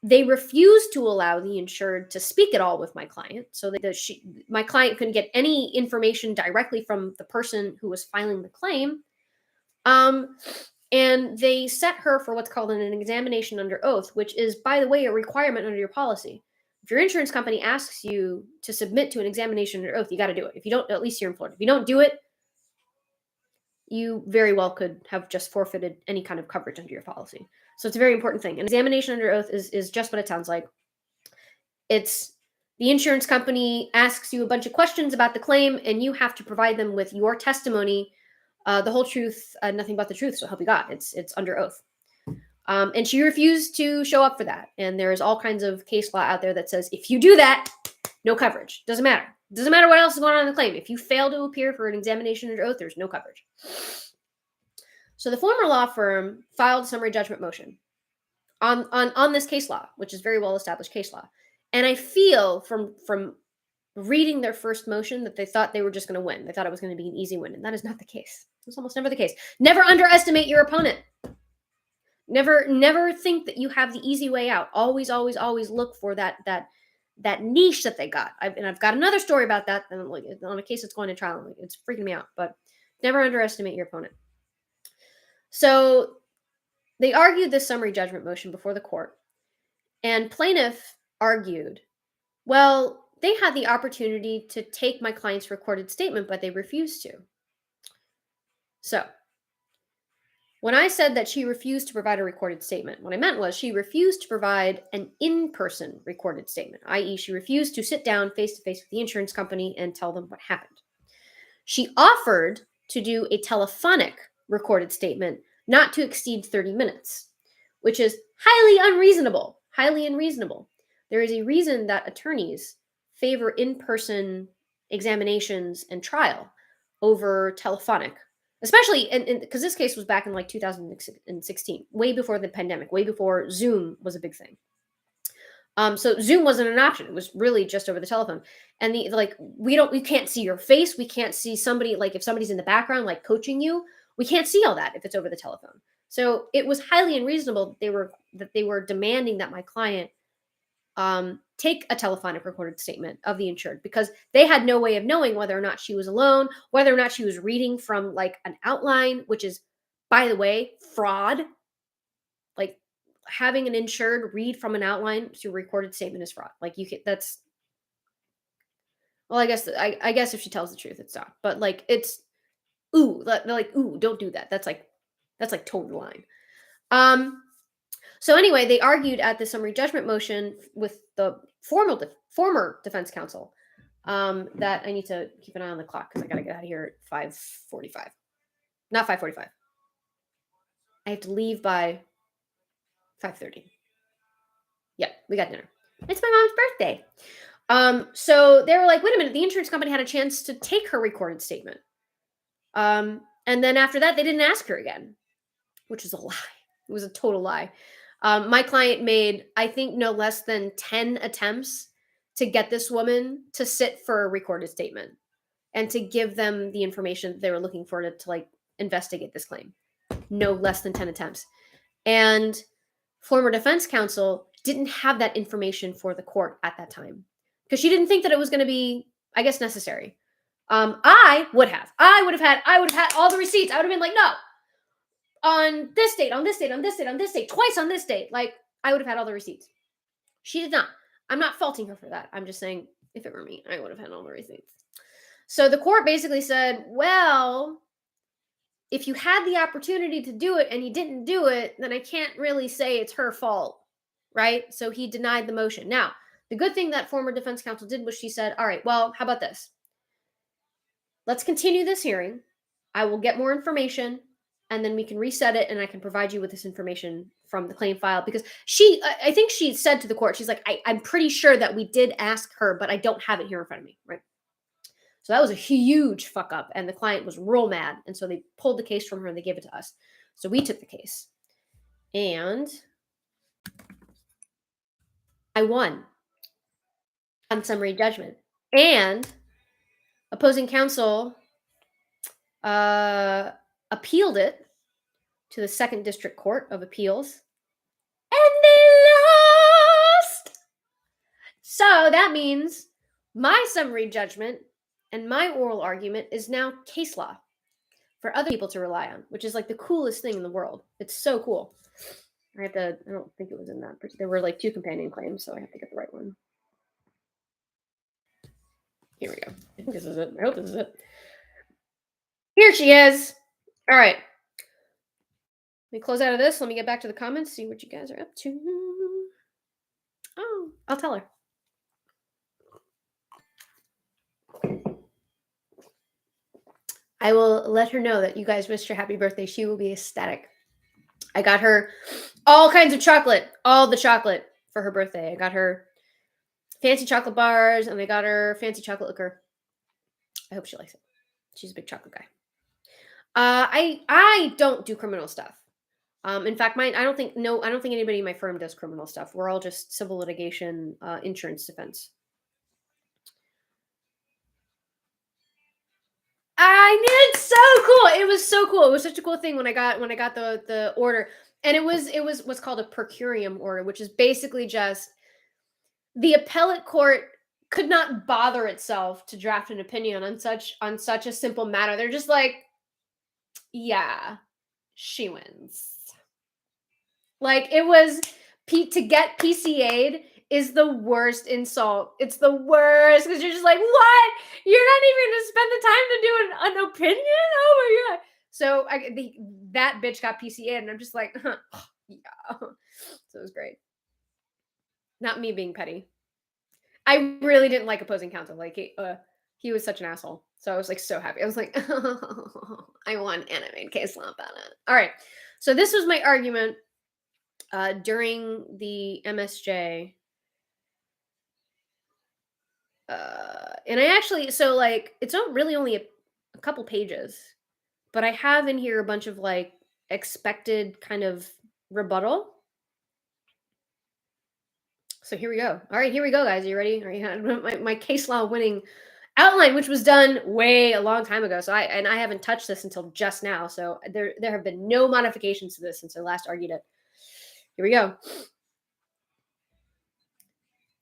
They refused to allow the insured to speak at all with my client, so that my client couldn't get any information directly from the person who was filing the claim. And they set her for what's called an examination under oath, which is, by the way, a requirement under your policy. If your insurance company asks you to submit to an examination under oath, you got to do it. If you don't, at least you're in Florida. If you don't do it, you very well could have just forfeited any kind of coverage under your policy. So it's a very important thing. An examination under oath is just what it sounds like. It's the insurance company asks you a bunch of questions about the claim, and you have to provide them with your testimony, the whole truth, nothing but the truth, so help you God. It's under oath. And she refused to show up for that. And there's all kinds of case law out there that says if you do that, no coverage. Doesn't matter. Doesn't matter what else is going on in the claim. If you fail to appear for an examination under oath, there's no coverage. So the former law firm filed a summary judgment motion on this case law, which is very well established case law. And I feel from reading their first motion that they thought they were just going to win. They thought it was going to be an easy win, and that is not the case. It's almost never the case. Never underestimate your opponent. Never think that you have the easy way out. Always, always, always look for that niche that they got. I've got another story about that. And like on a case that's going to trial, like, it's freaking me out. But never underestimate your opponent. So they argued this summary judgment motion before the court, and plaintiff argued, well, they had the opportunity to take my client's recorded statement, but they refused to. So when I said that she refused to provide a recorded statement, what I meant was she refused to provide an in-person recorded statement, i.e., she refused to sit down face to face with the insurance company and tell them what happened. She offered to do a telephonic recorded statement not to exceed 30 minutes, which is highly unreasonable. Highly unreasonable. There is a reason that attorneys favor in-person examinations and trial over telephonic, especially because this case was back in like 2016, way before the pandemic, way before Zoom was a big thing. So Zoom wasn't an option. It was really just over the telephone. And we can't see your face. We can't see somebody, like if somebody's in the background, like coaching you, we can't see all that if it's over the telephone. So it was highly unreasonable that they were demanding that my client take a telephonic recorded statement of the insured, because they had no way of knowing whether or not she was alone, whether or not she was reading from like an outline, which is, by the way, fraud. Like having an insured read from an outline to a recorded statement is fraud. Like that's, well, I guess if she tells the truth, it's not. But like they're like, ooh, don't do that. That's like towing the line. So anyway, they argued at the summary judgment motion with the former defense counsel that I need to keep an eye on the clock because I got to get out of here at 5:45. Not 5:45. I have to leave by 5:30. Yeah, we got dinner. It's my mom's birthday. So they were like, wait a minute, the insurance company had a chance to take her recorded statement. And then after that, they didn't ask her again, which is a lie. It was a total lie. My client made, I think, no less than 10 attempts to get this woman to sit for a recorded statement and to give them the information they were looking for to like investigate this claim. No less than 10 attempts. And former defense counsel didn't have that information for the court at that time because she didn't think that it was going to be, I guess, necessary. I would have had all the receipts. I would have been like, no, on this date, on this date, on this date, on this date, twice on this date. Like, I would have had all the receipts. She did not. I'm not faulting her for that. I'm just saying, if it were me, I would have had all the receipts. So the court basically said, well, if you had the opportunity to do it and you didn't do it, then I can't really say it's her fault, right? So he denied the motion. Now, the good thing that former defense counsel did was she said, all right, well, how about this? Let's continue this hearing. I will get more information and then we can reset it and I can provide you with this information from the claim file. Because I think she said to the court, she's like, I'm pretty sure that we did ask her, but I don't have it here in front of me, right? So that was a huge fuck up and the client was real mad. And so they pulled the case from her and they gave it to us. So we took the case and I won on summary judgment. And opposing counsel appealed it to the Second District Court of Appeals, and they lost. So that means my summary judgment and my oral argument is now case law for other people to rely on, which is like the coolest thing in the world. It's so cool. I don't think it was in that. There were like 2 companion claims, so I have to get the right one. Here we go. I think this is it. I hope this is it. Here she is. All right. Let me close out of this. Let me get back to the comments, see what you guys are up to. Oh, I'll tell her. I will let her know that you guys wished her happy birthday. She will be ecstatic. I got her all kinds of chocolate, all the chocolate for her birthday. I got her fancy chocolate bars and I got her fancy chocolate liquor. I hope she likes it. She's a big chocolate guy. I don't do criminal stuff. In fact, I don't think anybody in my firm does criminal stuff. We're all just civil litigation, insurance defense. It's so cool. It was so cool. It was such a cool thing when I got the order. And it was what's called a per curiam order, which is basically just the appellate court could not bother itself to draft an opinion on such a simple matter. They're just like, yeah, she wins. Like it was to get PCA'd is the worst insult. It's the worst because you're just like, what? You're not even gonna spend the time to do an opinion? Oh my god! So that bitch got PCA'd, and I'm just like, huh, yeah. So it was great. Not me being petty. I really didn't like opposing counsel. Like he was such an asshole. So I was like so happy. I was like, I won and I made case law about it. All right. So this was my argument during the MSJ. And I actually, so like, it's not really only a couple pages, but I have in here a bunch of like expected kind of rebuttal. So here we go. All right, here we go, guys. Are you ready? All right, my case law winning outline, which was done way a long time ago. So I haven't touched this until just now. So there have been no modifications to this since I last argued it. Here we go.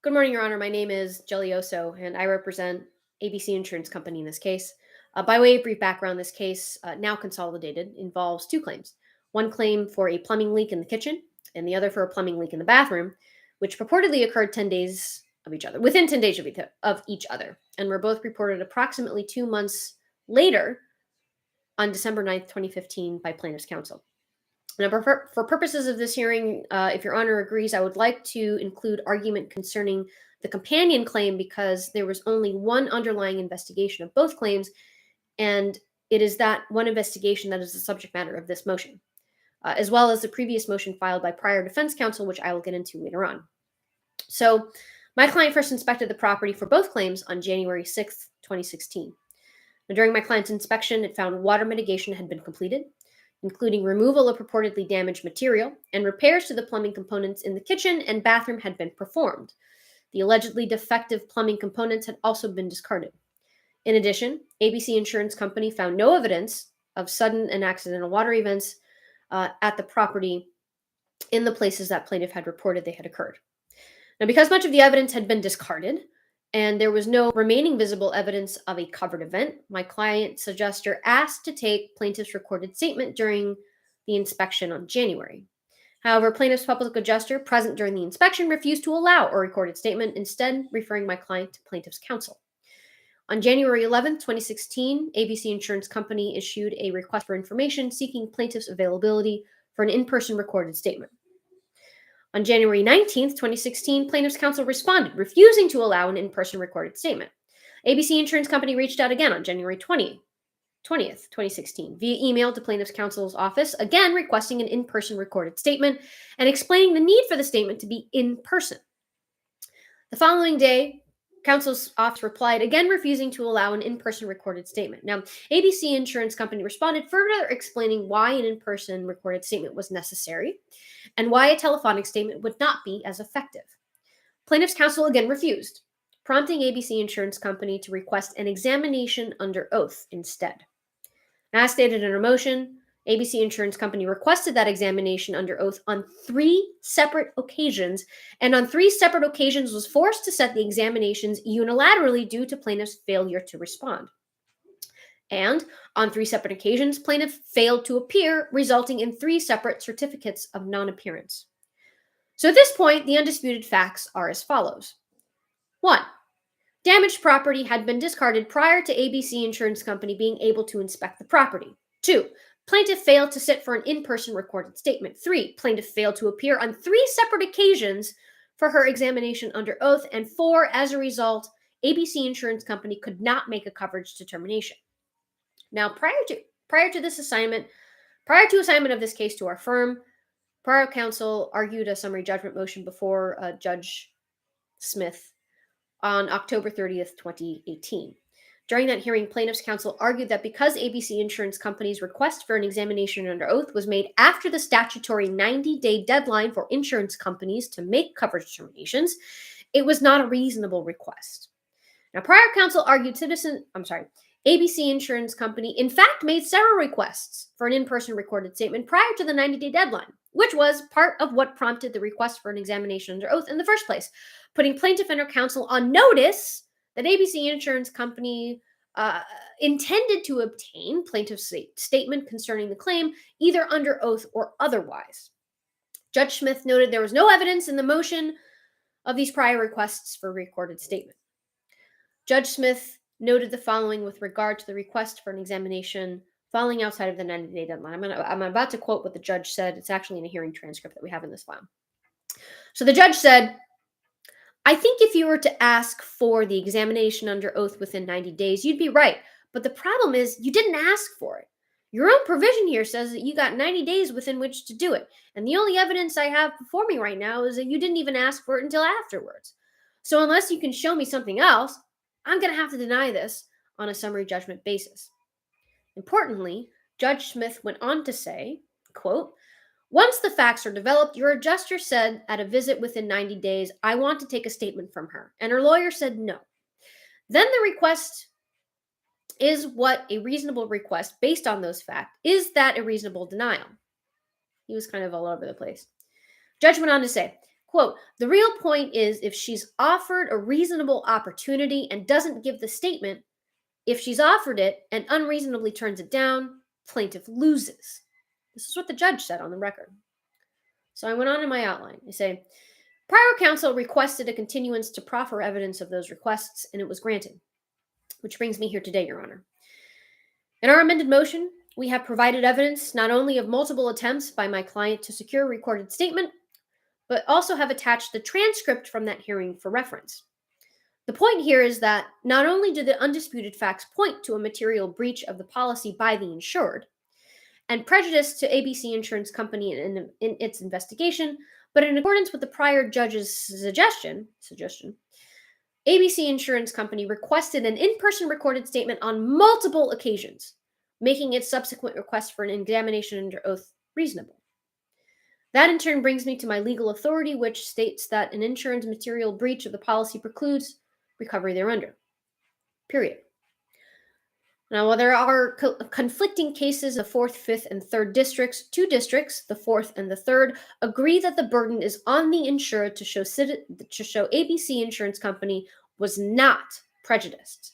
Good morning, Your Honor. My name is Jelly Oso, and I represent ABC Insurance Company in this case. By way of brief background, this case, now consolidated, involves two claims. One claim for a plumbing leak in the kitchen, and the other for a plumbing leak in the bathroom, which purportedly occurred 10 days of each other, within 10 days of each other, and were both reported approximately 2 months later on December 9th, 2015 by plaintiff's counsel. Now, for purposes of this hearing, if Your Honor agrees, I would like to include argument concerning the companion claim because there was only one underlying investigation of both claims, and it is that one investigation that is the subject matter of this motion, as well as the previous motion filed by prior defense counsel, which I will get into later on. So, my client first inspected the property for both claims on January 6th, 2016. Now, during my client's inspection, it found water mitigation had been completed, including removal of purportedly damaged material, and repairs to the plumbing components in the kitchen and bathroom had been performed. The allegedly defective plumbing components had also been discarded. In addition, ABC Insurance Company found no evidence of sudden and accidental water events at the property in the places that plaintiff had reported they had occurred. Now, because much of the evidence had been discarded and there was no remaining visible evidence of a covered event, my client's adjuster asked to take plaintiff's recorded statement during the inspection on January. However, plaintiff's public adjuster present during the inspection refused to allow a recorded statement, instead referring my client to plaintiff's counsel. On January 11th, 2016, ABC Insurance Company issued a request for information seeking plaintiff's availability for an in-person recorded statement. On January 19th, 2016, plaintiff's counsel responded, refusing to allow an in-person recorded statement. ABC Insurance Company reached out again on January 20th, 2016, via email to plaintiff's counsel's office, again requesting an in-person recorded statement and explaining the need for the statement to be in person. The following day, counsel's office replied, again refusing to allow an in-person recorded statement. Now, ABC Insurance Company responded, further explaining why an in-person recorded statement was necessary and why a telephonic statement would not be as effective. Plaintiff's counsel again refused, prompting ABC Insurance Company to request an examination under oath instead. As stated in her motion, ABC Insurance Company requested that examination under oath on 3 separate occasions, and on 3 separate occasions was forced to set the examinations unilaterally due to plaintiff's failure to respond. And on 3 separate occasions, plaintiff failed to appear, resulting in 3 separate certificates of non-appearance. So at this point, the undisputed facts are as follows. 1. Damaged property had been discarded prior to ABC Insurance Company being able to inspect the property. 2. Plaintiff failed to sit for an in-person recorded statement. 3. Plaintiff failed to appear on 3 separate occasions for her examination under oath. And 4. As a result, ABC Insurance Company could not make a coverage determination. Now, prior to assignment of this case to our firm, prior counsel argued a summary judgment motion before Judge Smith on October 30th, 2018. During that hearing, plaintiff's counsel argued that because ABC Insurance Company's request for an examination under oath was made after the statutory 90-day deadline for insurance companies to make coverage determinations, it was not a reasonable request. Now, prior counsel argued ABC Insurance Company in fact made several requests for an in-person recorded statement prior to the 90-day deadline. which was part of what prompted the request for an examination under oath in the first place, putting plaintiff and her counsel on notice that ABC Insurance Company uh, intended to obtain plaintiff's statement concerning the claim, either under oath or otherwise. Judge Smith noted there was no evidence in the motion of these prior requests for recorded statement. Judge Smith noted the following with regard to the request for an examination falling outside of the 90-day deadline. I'm about to quote what the judge said. It's actually in a hearing transcript that we have in this file. So the judge said, I think if you were to ask for the examination under oath within 90 days, you'd be right. But the problem is you didn't ask for it. Your own provision here says that you got 90 days within which to do it. And the only evidence I have before me right now is that you didn't even ask for it until afterwards. So unless you can show me something else, I'm going to have to deny this on a summary judgment basis. Importantly, Judge Smith went on to say, quote, once the facts are developed, your adjuster said at a visit within 90 days, I want to take a statement from her. And her lawyer said no. Then the request is what a reasonable request based on those facts. Is that a reasonable denial? He was kind of all over the place. Judge went on to say, quote, the real point is if she's offered a reasonable opportunity and doesn't give the statement, if she's offered it and unreasonably turns it down, plaintiff loses. This is what the judge said on the record. So I went on in my outline. I say, prior counsel requested a continuance to proffer evidence of those requests, and it was granted. Which brings me here today, Your Honor. In our amended motion, we have provided evidence not only of multiple attempts by my client to secure a recorded statement, but also have attached the transcript from that hearing for reference. The point here is that not only do the undisputed facts point to a material breach of the policy by the insured and prejudice to ABC Insurance Company in its investigation, but in accordance with the prior judge's suggestion, ABC Insurance Company requested an in-person recorded statement on multiple occasions, making its subsequent request for an examination under oath reasonable. That in turn brings me to my legal authority, which states that an insurance material breach of the policy precludes recovery thereunder. Period. Now, while there are conflicting cases of 4th, 5th, and 3rd districts, 2 districts, the 4th and the 3rd, agree that the burden is on the insured to show ABC Insurance Company was not prejudiced.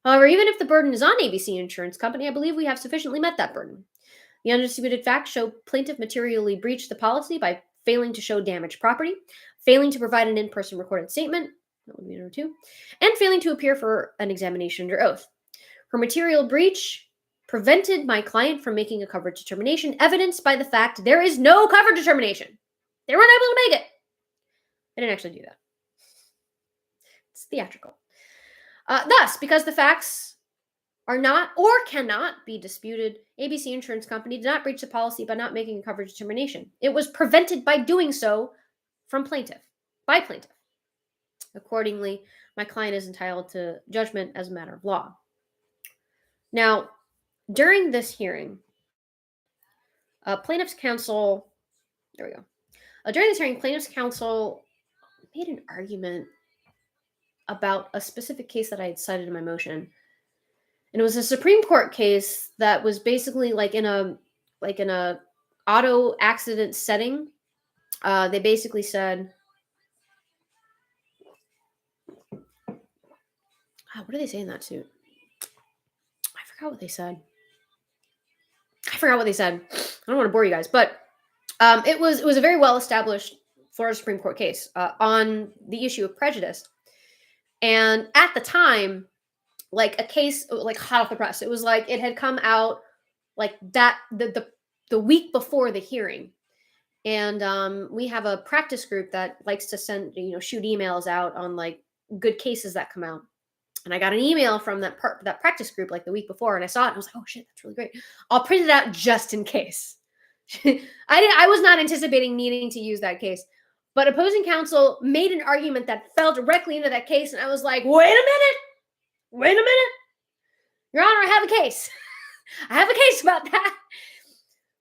However, even if the burden is on ABC Insurance Company, I believe we have sufficiently met that burden. The undisputed facts show plaintiff materially breached the policy by failing to show damaged property, failing to provide an in-person recorded statement, that would be number 2, and failing to appear for an examination under oath. Her material breach prevented my client from making a coverage determination, evidenced by the fact there is no coverage determination. They weren't able to make it. They didn't actually do that. It's theatrical. Thus, because the facts are not or cannot be disputed, ABC Insurance Company did not breach the policy by not making a coverage determination. It was prevented by doing so by plaintiff. Accordingly, my client is entitled to judgment as a matter of law. Now, during this hearing, plaintiff's counsel, during this hearing, plaintiff's counsel made an argument about a specific case that I had cited in my motion. And it was a Supreme Court case that was basically like in a auto accident setting. They basically said, what do they say in that suit? I forgot what they said. I don't want to bore you guys, but it was a very well established Florida Supreme Court case on the issue of prejudice. And at the time, like a case like hot off the press, it was like it had come out like that the week before the hearing. And we have a practice group that likes to shoot emails out on like good cases that come out. And I got an email from that practice group like the week before, and I saw it and I was like, oh shit, that's really great. I'll print it out just in case. I was not anticipating needing to use that case, but opposing counsel made an argument that fell directly into that case, and I was like, wait a minute, Your Honor, I have a case. I have a case about that.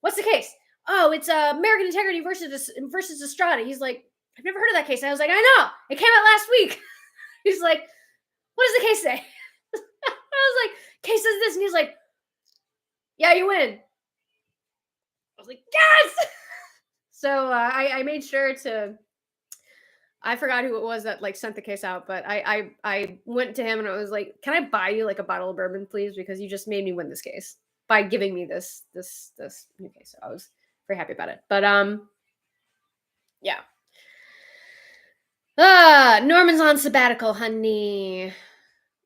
What's the case? Oh, it's American Integrity versus Estrada. He's like, I've never heard of that case. I was like, I know, it came out last week. He's like, what does the case say? I was like, case says this. And he's like, yeah, you win. I was like, yes! So I made sure to. I forgot who it was that like sent the case out, but I went to him and I was like, "Can I buy you like a bottle of bourbon, please? Because you just made me win this case by giving me this new case." So I was very happy about it. But yeah. Norman's on sabbatical, honey.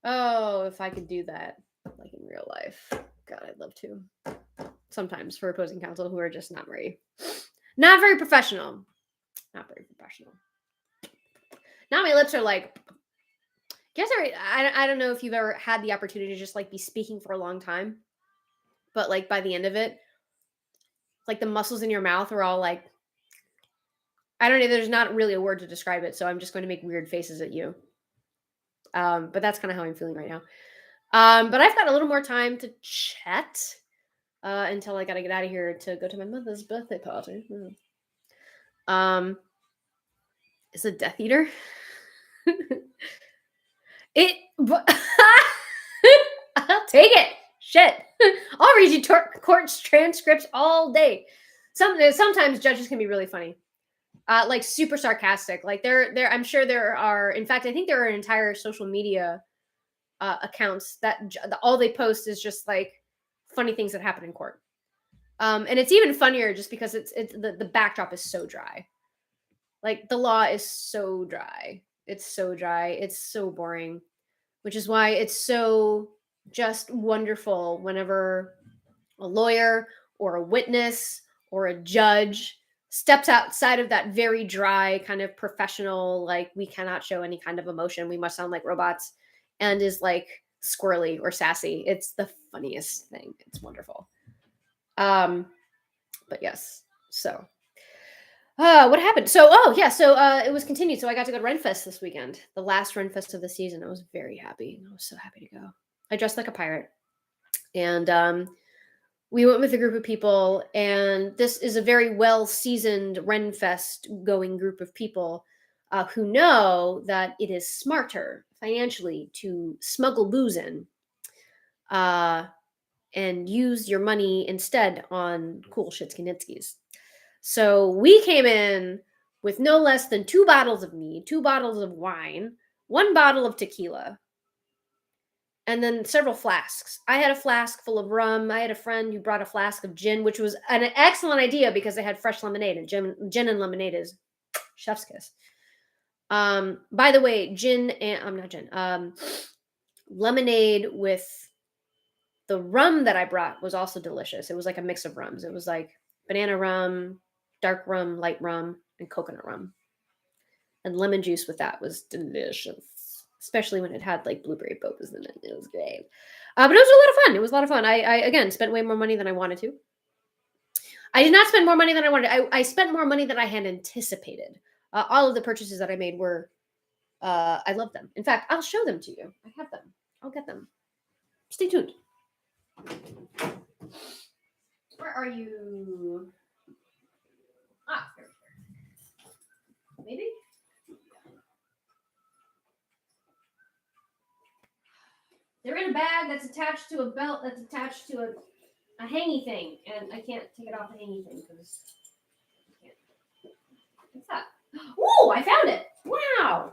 Oh, if I could do that, like in real life, God, I'd love to. Sometimes for opposing counsel who are just not very professional. Not very professional. Now my lips are like. Guess I don't know if you've ever had the opportunity to just like be speaking for a long time, but like by the end of it, like the muscles in your mouth are all like I don't know. There's not really a word to describe it, so I'm just going to make weird faces at you. But that's kind of how I'm feeling right now. But I've got a little more time to chat until I gotta get out of here to go to my mother's birthday party. Is a Death Eater? It. I'll take it. Shit. I'll read you court transcripts all day. Sometimes judges can be really funny. Like super sarcastic. Like I'm sure there are. In fact, I think there are entire social media accounts that all they post is just like funny things that happen in court. And it's even funnier just because it's the backdrop is so dry. Like the law is so dry. It's so dry. It's so boring, which is why it's so just wonderful whenever a lawyer or a witness or a judge steps outside of that very dry kind of professional, like we cannot show any kind of emotion. We must sound like robots and is like squirrely or sassy. It's the funniest thing. It's wonderful. But yes, so what happened? So it was continued. So I got to go to Renfest this weekend, the last Renfest of the season. I was very happy. I was so happy to go. I dressed like a pirate, and we went with a group of people. And this is a very well seasoned Renfest going group of people who know that it is smarter financially to smuggle booze in. And use your money instead on cool shitskinitskis. So we came in with no less than 2 bottles of mead, 2 bottles of wine, 1 bottle of tequila, and then several flasks. I had a flask full of rum. I had a friend who brought a flask of gin, which was an excellent idea because they had fresh lemonade, and gin and lemonade is chef's kiss. By the way, lemonade with the rum that I brought was also delicious. It was like a mix of rums. It was like banana rum, dark rum, light rum, and coconut rum. And lemon juice with that was delicious, especially when it had like blueberry bobas in it. It was great. But it was a lot of fun. It was a lot of fun. I again spent way more money than I wanted to. I did not spend more money than I wanted. I spent more money than I had anticipated. All of the purchases that I made were, I love them. In fact, I'll show them to you. I have them. I'll get them. Stay tuned. Where are you? Here. Maybe? They're in a bag that's attached to a belt that's attached to a hangy thing, and I can't take it off the hangy thing because I can't. What's that? Ooh, I found it! Wow!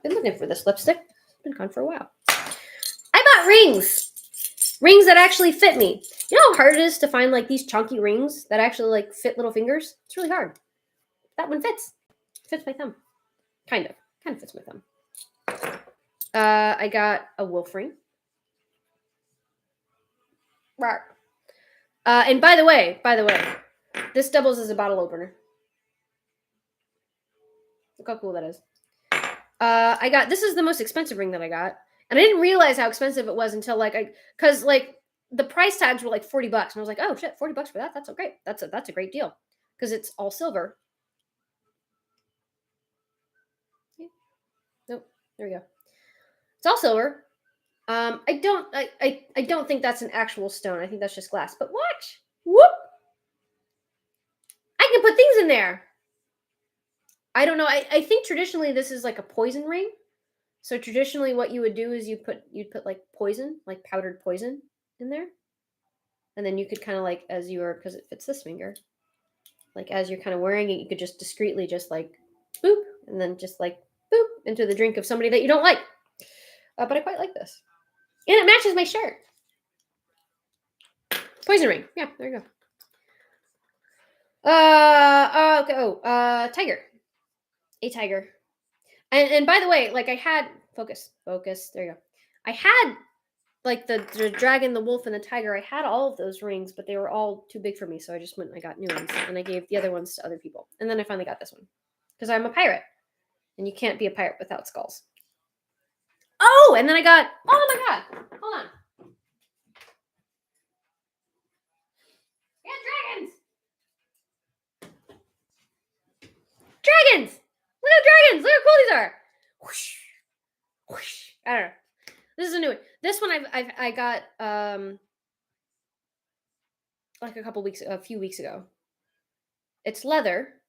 Been looking for this lipstick. It's been gone for a while. I bought rings! Rings that actually fit me. You know how hard it is to find like these chunky rings that actually like fit little fingers? It's really hard. That one fits. Fits my thumb. Kind of fits my thumb. I got a wolf ring. And by the way, this doubles as a bottle opener. Look how cool that is. This is the most expensive ring that I got. And I didn't realize how expensive it was until because the price tags were like $40, and I was like, oh shit, $40 for that? That's great. That's a great deal because it's all silver. Yeah. Nope, there we go. It's all silver. I don't think that's an actual stone. I think that's just glass. But watch, whoop! I can put things in there. I don't know. I think traditionally this is like a poison ring. So traditionally, what you would do is you'd put like poison, like powdered poison, in there, and then you could kind of like because it fits this finger, like as you're kind of wearing it, you could just discreetly just like boop, and then just like boop into the drink of somebody that you don't like. But I quite like this, and it matches my shirt. Poison ring. Yeah, there you go. Okay. Oh, tiger. A tiger. And by the way, like I had focus. There you go. I had like the dragon, the wolf, and the tiger. I had all of those rings, but they were all too big for me, so I just went and I got new ones, and I gave the other ones to other people. And then I finally got this one because I'm a pirate, and you can't be a pirate without skulls. Oh, and then I got. Oh my god! Hold on. Yeah, dragons. Dragons. Look at dragons. Look how cool these are. Whoosh, whoosh. I don't know. This is a new one. This one I got like a few weeks ago. It's leather.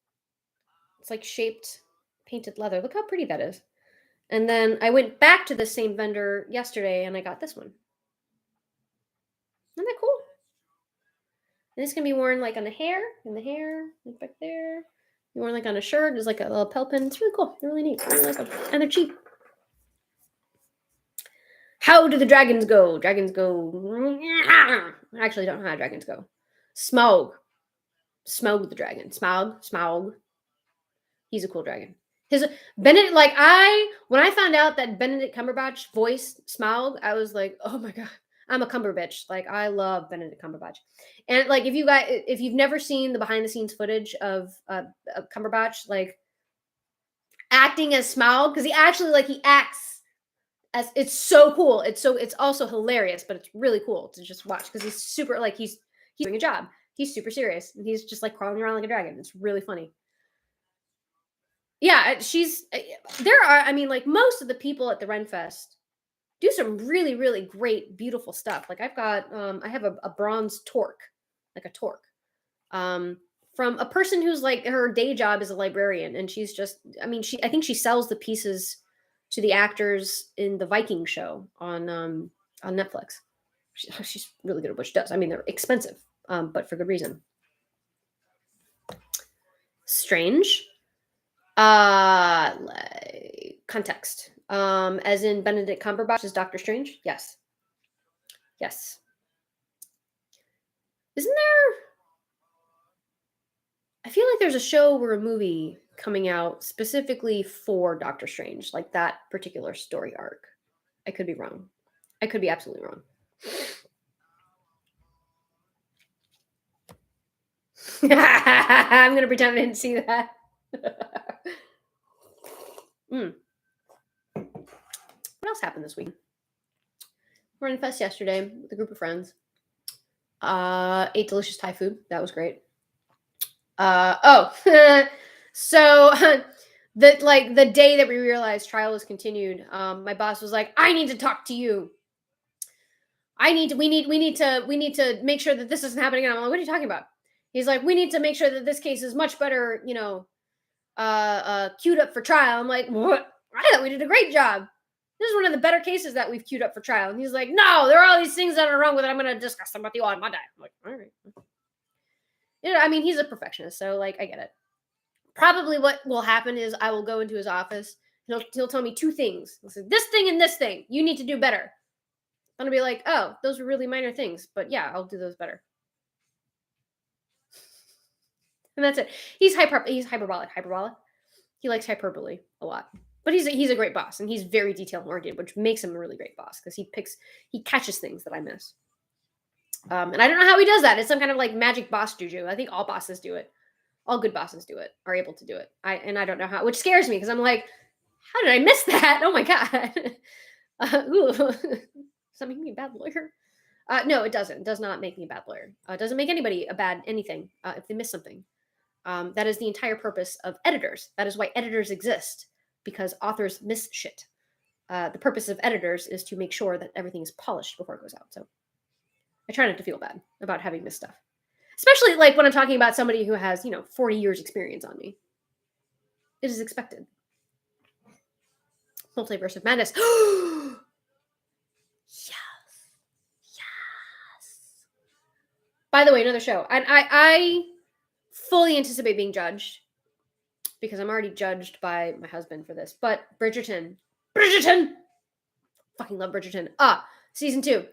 It's like shaped painted leather. Look how pretty that is. And then I went back to the same vendor yesterday and I got this one. Isn't that cool? And it's gonna be worn like on the hair, like back there. You worn like on a shirt. There's like a little pelt pin. It's really cool. They're really neat. I really like them. And they're cheap. How do the dragons go? Dragons go. I actually don't know how dragons go. Smaug. Smaug the dragon. Smaug. He's a cool dragon. His Benedict, like when I found out that Benedict Cumberbatch voiced Smaug, I was like, oh my god, I'm a Cumberbitch. Like I love Benedict Cumberbatch, and like if you've never seen the behind the scenes footage of Cumberbatch like acting as Smaug, because he acts as it's so cool. It's also hilarious, but it's really cool to just watch because he's super like he's doing a job. He's super serious and he's just like crawling around like a dragon. It's really funny. Yeah, there are, I mean, like most of the people at the Renfest do some really, really great, beautiful stuff. Like I have a bronze torque, like a torque, from a person who's like her day job is a librarian, and she's just, I think she sells the pieces to the actors in the Viking show on Netflix. She's really good at what she does. I mean, they're expensive, but for good reason. Strange. Like context. As in Benedict Cumberbatch is Doctor Strange? Yes. Yes. Isn't there I feel like there's a show or a movie coming out specifically for Doctor Strange, like that particular story arc. I could be wrong. I could be absolutely wrong. I'm gonna pretend I didn't see that. What else happened this week? We're in Fest yesterday with a group of friends. Ate delicious Thai food. That was great. So the day that we realized trial was continued, my boss was like, I need to talk to you. We need to make sure that this isn't happening. And I'm like, what are you talking about? He's like, we need to make sure that this case is much better, queued up for trial. I'm like, what? I thought we did a great job. This is one of the better cases that we've queued up for trial. And he's like, no, there are all these things that are wrong with it. I'm going to discuss them with you on Monday. I'm like, all right. He's a perfectionist, so like I get it. Probably what will happen is I will go into his office. He'll tell me two things. He'll say, this thing and this thing. You need to do better. I'm gonna be like, oh, those are really minor things, but yeah, I'll do those better. And that's it. He's hyperbolic. He likes hyperbole a lot. But he's a great boss, and he's very detail oriented, which makes him a really great boss because he catches things that I miss. And I don't know how he does that. It's some kind of like magic boss juju. I think all bosses do it. All good bosses do it, are able to do it. I don't know how, which scares me because I'm like, how did I miss that? Oh my god. Ooh. Does that make me a bad lawyer? No, it doesn't. It does not make me a bad lawyer. It doesn't make anybody a bad anything if they miss something. That is the entire purpose of editors. That is why editors exist, because authors miss shit. The purpose of editors is to make sure that everything is polished before it goes out. So I try not to feel bad about having missed stuff. Especially like when I'm talking about somebody who has, 40 years experience on me. It is expected. Multiverse of Madness. Yes. Yes. By the way, another show. And I fully anticipate being judged because I'm already judged by my husband for this. But Bridgerton, fucking love Bridgerton. Season 2.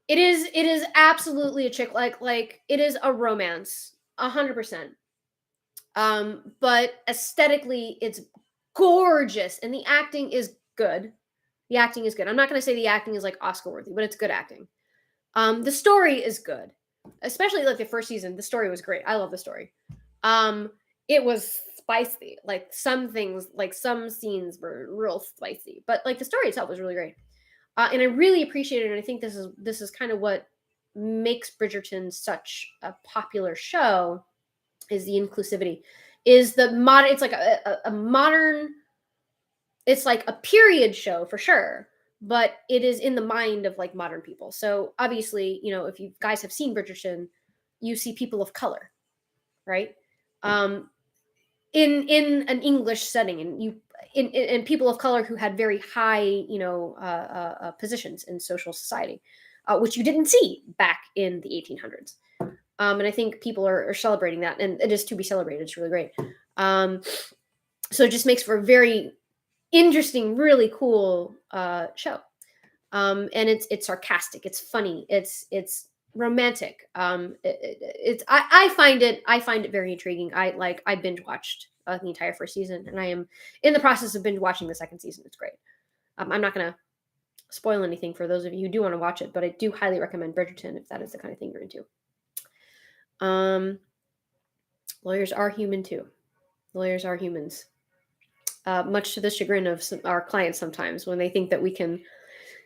It is absolutely a chick like it is a romance, 100%. But aesthetically, it's gorgeous, and the acting is good. The acting is good. I'm not going to say the acting is like Oscar worthy, but it's good acting. The story is good, especially like the first season. The story was great. I love the story. It was spicy. Like some things, like some scenes were real spicy, but like the story itself was really great. And I really appreciate it. And I think this is kind of what makes Bridgerton such a popular show is the inclusivity, is the modern. It's like a modern. It's like a period show for sure, but it is in the mind of like modern people. So obviously, you know, if you guys have seen Bridgerton, you see people of color, right? In an English setting, and in people of color who had very high, you know, positions in social society, which you didn't see back in the 1800s. And I think people are celebrating that, and it is to be celebrated. It's really great. So it just makes for a very interesting, really cool show. And it's sarcastic, it's funny, it's romantic. I find it very intriguing. I binge watched the entire first season, and I am in the process of binge watching the second season. It's great. I'm not gonna spoil anything for those of you who do want to watch it, but I do highly recommend Bridgerton if that is the kind of thing you're into. Lawyers are human too. Lawyers are humans. Much to the chagrin of our clients sometimes when they think that we can,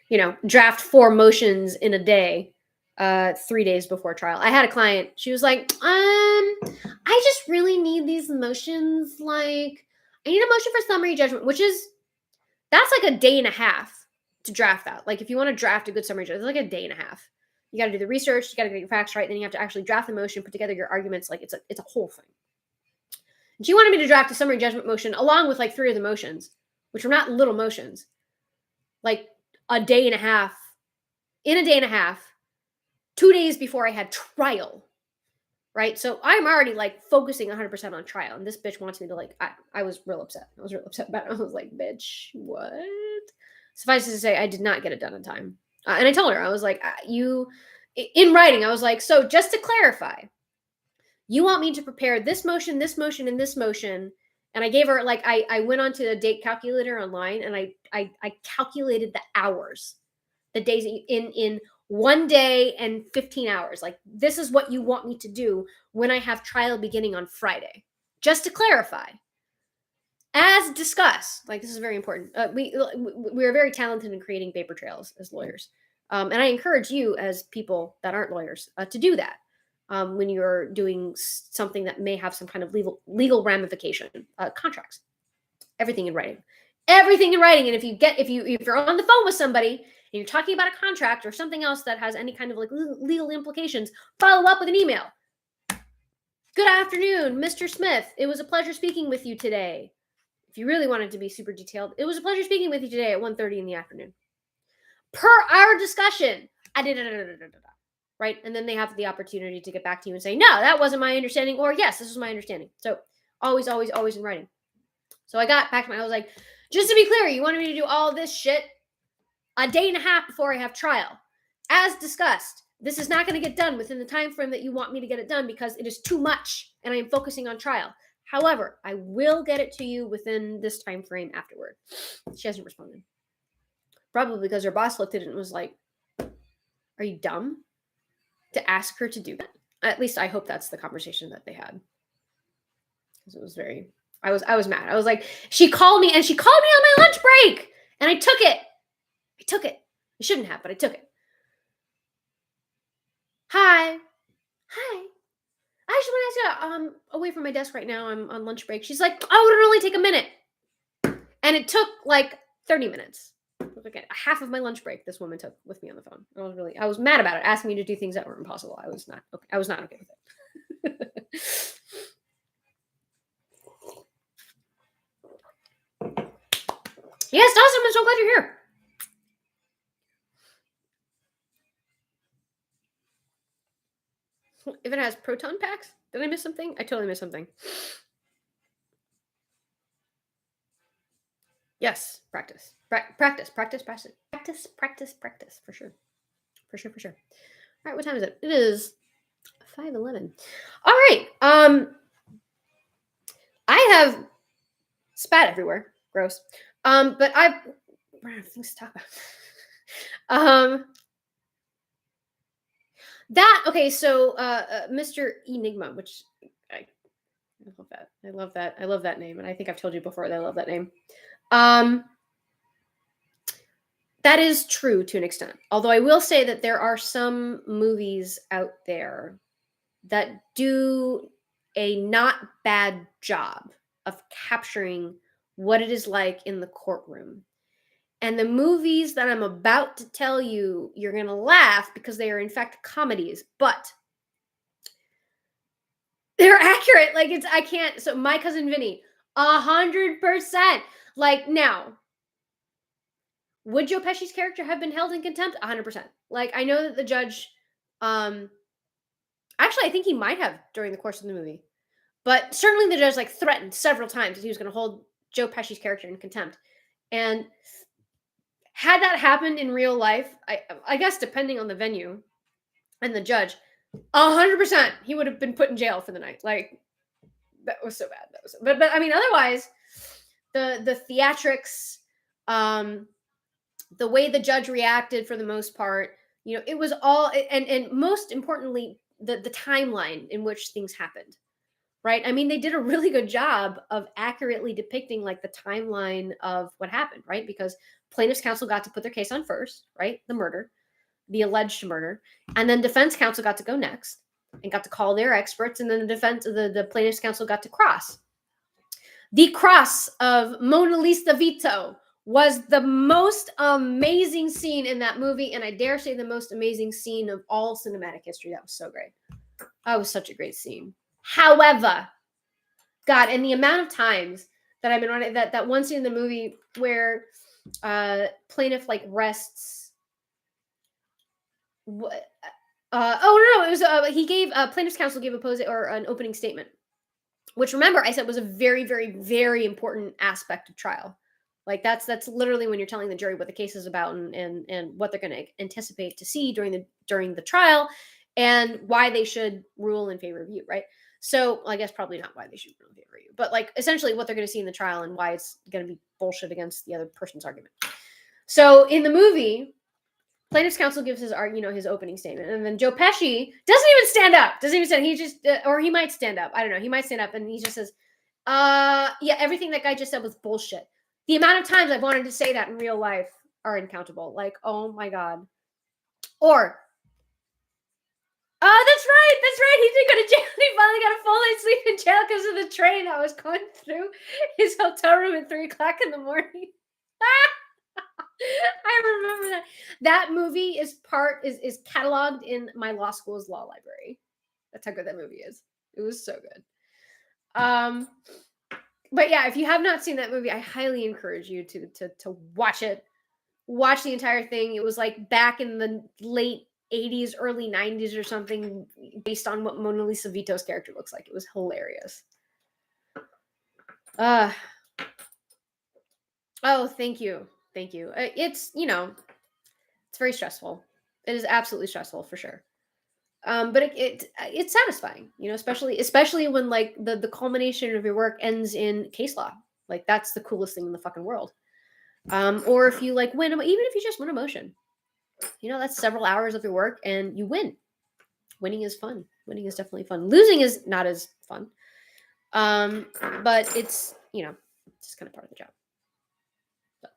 you know, draft 4 motions in a day, 3 days before trial. I had a client, she was like, I just really need these motions. Like, I need a motion for summary judgment, that's like a day and a half to draft that. Like, if you want to draft a good summary judgment, it's like a day and a half. You got to do the research, you got to get your facts right, then you have to actually draft the motion, put together your arguments. Like, it's a whole thing. And she wanted me to draft a summary judgment motion along with like 3 of the motions, which were not little motions. Like, a day and a half, 2 days before I had trial, right? So I'm already like focusing 100% on trial, and this bitch wants me to like. I was real upset. I was real upset about it. I was like, bitch, what? Suffice it to say, I did not get it done in time, and I told her, I was like, you, in writing, I was like, so just to clarify, you want me to prepare this motion, and this motion. And I gave her like I went onto a date calculator online, and I calculated the hours, the days in 1 day and 15 hours. Like, this is what you want me to do when I have trial beginning on Friday. Just to clarify, as discussed, like, this is very important. We're very talented in creating paper trails as lawyers, and I encourage you as people that aren't lawyers to do that. When you're doing something that may have some kind of legal ramification, contracts, everything in writing. And if you're on the phone with somebody and you're talking about a contract or something else that has any kind of like legal implications, follow up with an email. Good afternoon, Mr. Smith. It was a pleasure speaking with you today. If you really wanted to be super detailed, it was a pleasure speaking with you today at 1:30 in the afternoon. Per our discussion, I did right? And then they have the opportunity to get back to you and say, no, that wasn't my understanding, or yes, this was my understanding. So always in writing. So I got back to I was like, just to be clear, you wanted me to do all this shit a day and a half before I have trial. As discussed, this is not going to get done within the time frame that you want me to get it done because it is too much and I am focusing on trial. However, I will get it to you within this time frame afterward. She hasn't responded. Probably because her boss looked at it and was like, are you dumb to ask her to do that? At least I hope that's the conversation that they had. Because it was very, I was mad. I was like, she called me on my lunch break and I took it. I shouldn't have, but I took it. Hi. I just want to ask you, away from my desk right now. I'm on lunch break. She's like, oh, it'll only take a minute. And it took like 30 minutes. Like half of my lunch break this woman took with me on the phone. I was mad about it, asking me to do things that were impossible. I was not okay with it. Yes, awesome. I'm so glad you're here. If it has proton packs, Did I miss something? I totally missed something. Yes, practice. Practice, for sure. For sure. All right, what time is it? It is 5:11. All right. I have spat everywhere. Gross. But I've run out of things to talk about. That okay, so Mr. Enigma, which I love that. I love that. I love that name. And I think I've told you before that I love that name. That is true to an extent. Although I will say that there are some movies out there that do a not bad job of capturing what it is like in the courtroom. And the movies that I'm about to tell you, you're going to laugh because they are in fact comedies, but they're accurate. Like I can't. So My Cousin Vinny, 100%. Like now, would Joe Pesci's character have been held in contempt? 100%. Like I know that the judge, actually, I think he might have during the course of the movie, but certainly the judge like threatened several times that he was going to hold Joe Pesci's character in contempt. And had that happened in real life, I guess depending on the venue and the judge, 100% he would have been put in jail for the night. Like that was so bad. That was, but I mean, otherwise, the theatrics, the way the judge reacted for the most part, it was all, and most importantly, the timeline in which things happened. Right? I mean, they did a really good job of accurately depicting like the timeline of what happened, right? Because plaintiff's counsel got to put their case on first, right? The murder, the alleged murder, and then defense counsel got to go next and got to call their experts, and then the plaintiff's counsel got to cross. The cross of Mona Lisa Vito was the most amazing scene in that movie, and I dare say the most amazing scene of all cinematic history. That was so great. That was such a great scene. However, God, and the amount of times that I've been on it, that one scene in the movie where plaintiff like rests. What? No, it was he gave plaintiff's counsel gave an opening statement, which remember I said was a very, very, very important aspect of trial. Like that's literally when you're telling the jury what the case is about and what they're going to anticipate to see during the trial and why they should rule in favor of you, right? So I guess probably not why they should rule in favor of you, but like essentially what they're going to see in the trial and why it's going to be bullshit against the other person's argument. So in the movie, plaintiff's counsel gives his opening statement, and then Joe Pesci doesn't even stand up. He just or he might stand up. I don't know. He might stand up and he just says, yeah, everything that guy just said was bullshit. The amount of times I've wanted to say that in real life are uncountable. Like, oh my God. Or, oh, that's right. He did go to jail. He finally got a full night's sleep in jail because of the train that was going through his hotel room at 3:00 in the morning. I remember that. That movie is cataloged in my law school's law library. That's how good that movie is. It was so good. But yeah, if you have not seen that movie, I highly encourage you to watch it. Watch the entire thing. It was like back in the late 80s, early 90s or something, based on what Mona Lisa Vito's character looks like. It was hilarious. Oh, thank you. It's, it's very stressful. It is absolutely stressful for sure. But it's satisfying, especially when like the culmination of your work ends in case law. Like that's the coolest thing in the fucking world. Or if you like win, even if you just win a motion, that's several hours of your work and you win. Winning is fun. Winning is definitely fun. Losing is not as fun. But it's, it's just kind of part of the job. So.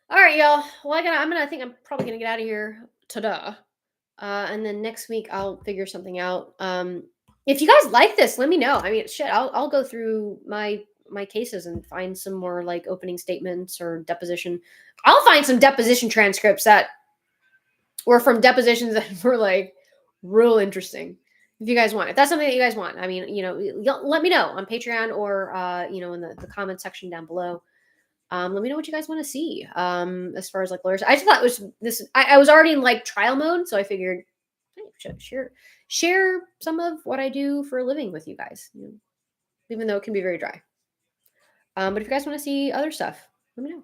All right, y'all. Well, I think I'm probably gonna get out of here. Ta-da. And then next week I'll figure something out. If you guys like this, let me know. I mean, shit, I'll go through my cases and find some more like opening statements or deposition. I'll find some deposition transcripts that were from depositions that were like real interesting. If you guys want, if that's something that you guys want, I mean, let me know on Patreon or in the comment section down below. Let me know what you guys want to see. As far as like lawyers, I just thought I was already in like trial mode, so I figured share some of what I do for a living with you guys, even though it can be very dry. But if you guys want to see other stuff, let me know.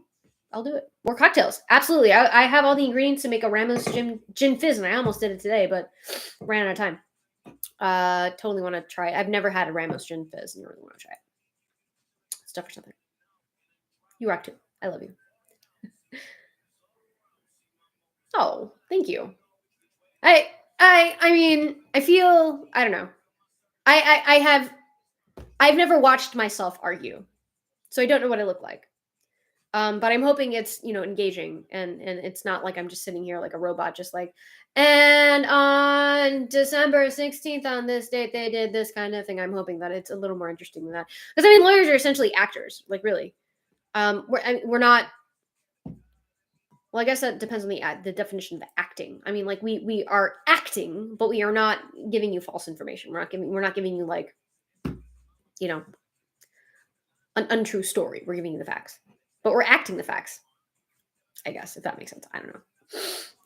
I'll do it. More cocktails. Absolutely. I have all the ingredients to make a Ramos gin fizz, and I almost did it today, but ran out of time. Totally want to try it. I've never had a Ramos gin fizz, and you really want to try it. Stuff or something. You rock too. I love you. Oh, thank you. I mean, I feel, I don't know. I've never watched myself argue, so I don't know what I look like. But I'm hoping it's engaging and it's not like I'm just sitting here like a robot, just like, and on December 16th on this date they did this kind of thing. I'm hoping that it's a little more interesting than that, because I mean lawyers are essentially actors, like really. We're not. Well, I guess that depends on the definition of the acting. I mean, like we are acting, but we are not giving you false information. We're not giving you like, an untrue story. We're giving you the facts, but we're acting the facts. I guess, if that makes sense. I don't know.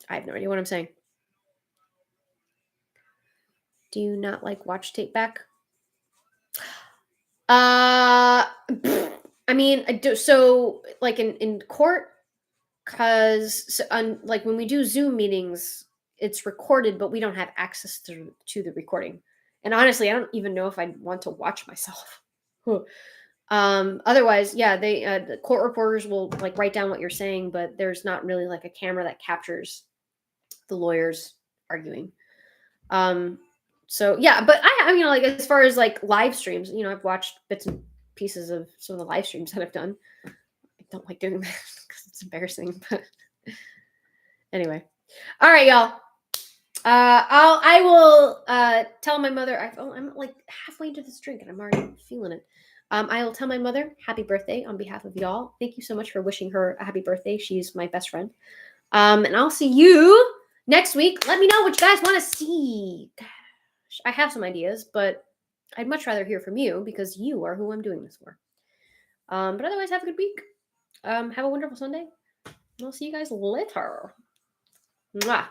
I have no idea what I'm saying. Do you not like watch tape back? I mean, I do. So like in court, because like when we do Zoom meetings, it's recorded, but we don't have access to the recording. And honestly, I don't even know if I'd want to watch myself. Otherwise, yeah, the court reporters will like write down what you're saying, but there's not really like a camera that captures the lawyers arguing. So yeah, but I mean, like as far as like live streams, I've watched bits and pieces of some of the live streams that I've done. I don't like doing that because it's embarrassing, but anyway. All right, y'all. I will tell my mother. I'm like halfway into this drink and I'm already feeling it. I will tell my mother happy birthday on behalf of y'all. Thank you so much for wishing her a happy birthday. She's my best friend. And I'll see you next week. Let me know what you guys want to see. Gosh, I have some ideas, but I'd much rather hear from you because you are who I'm doing this for. But otherwise, have a good week. Have a wonderful Sunday. And I'll see you guys later. Mwah.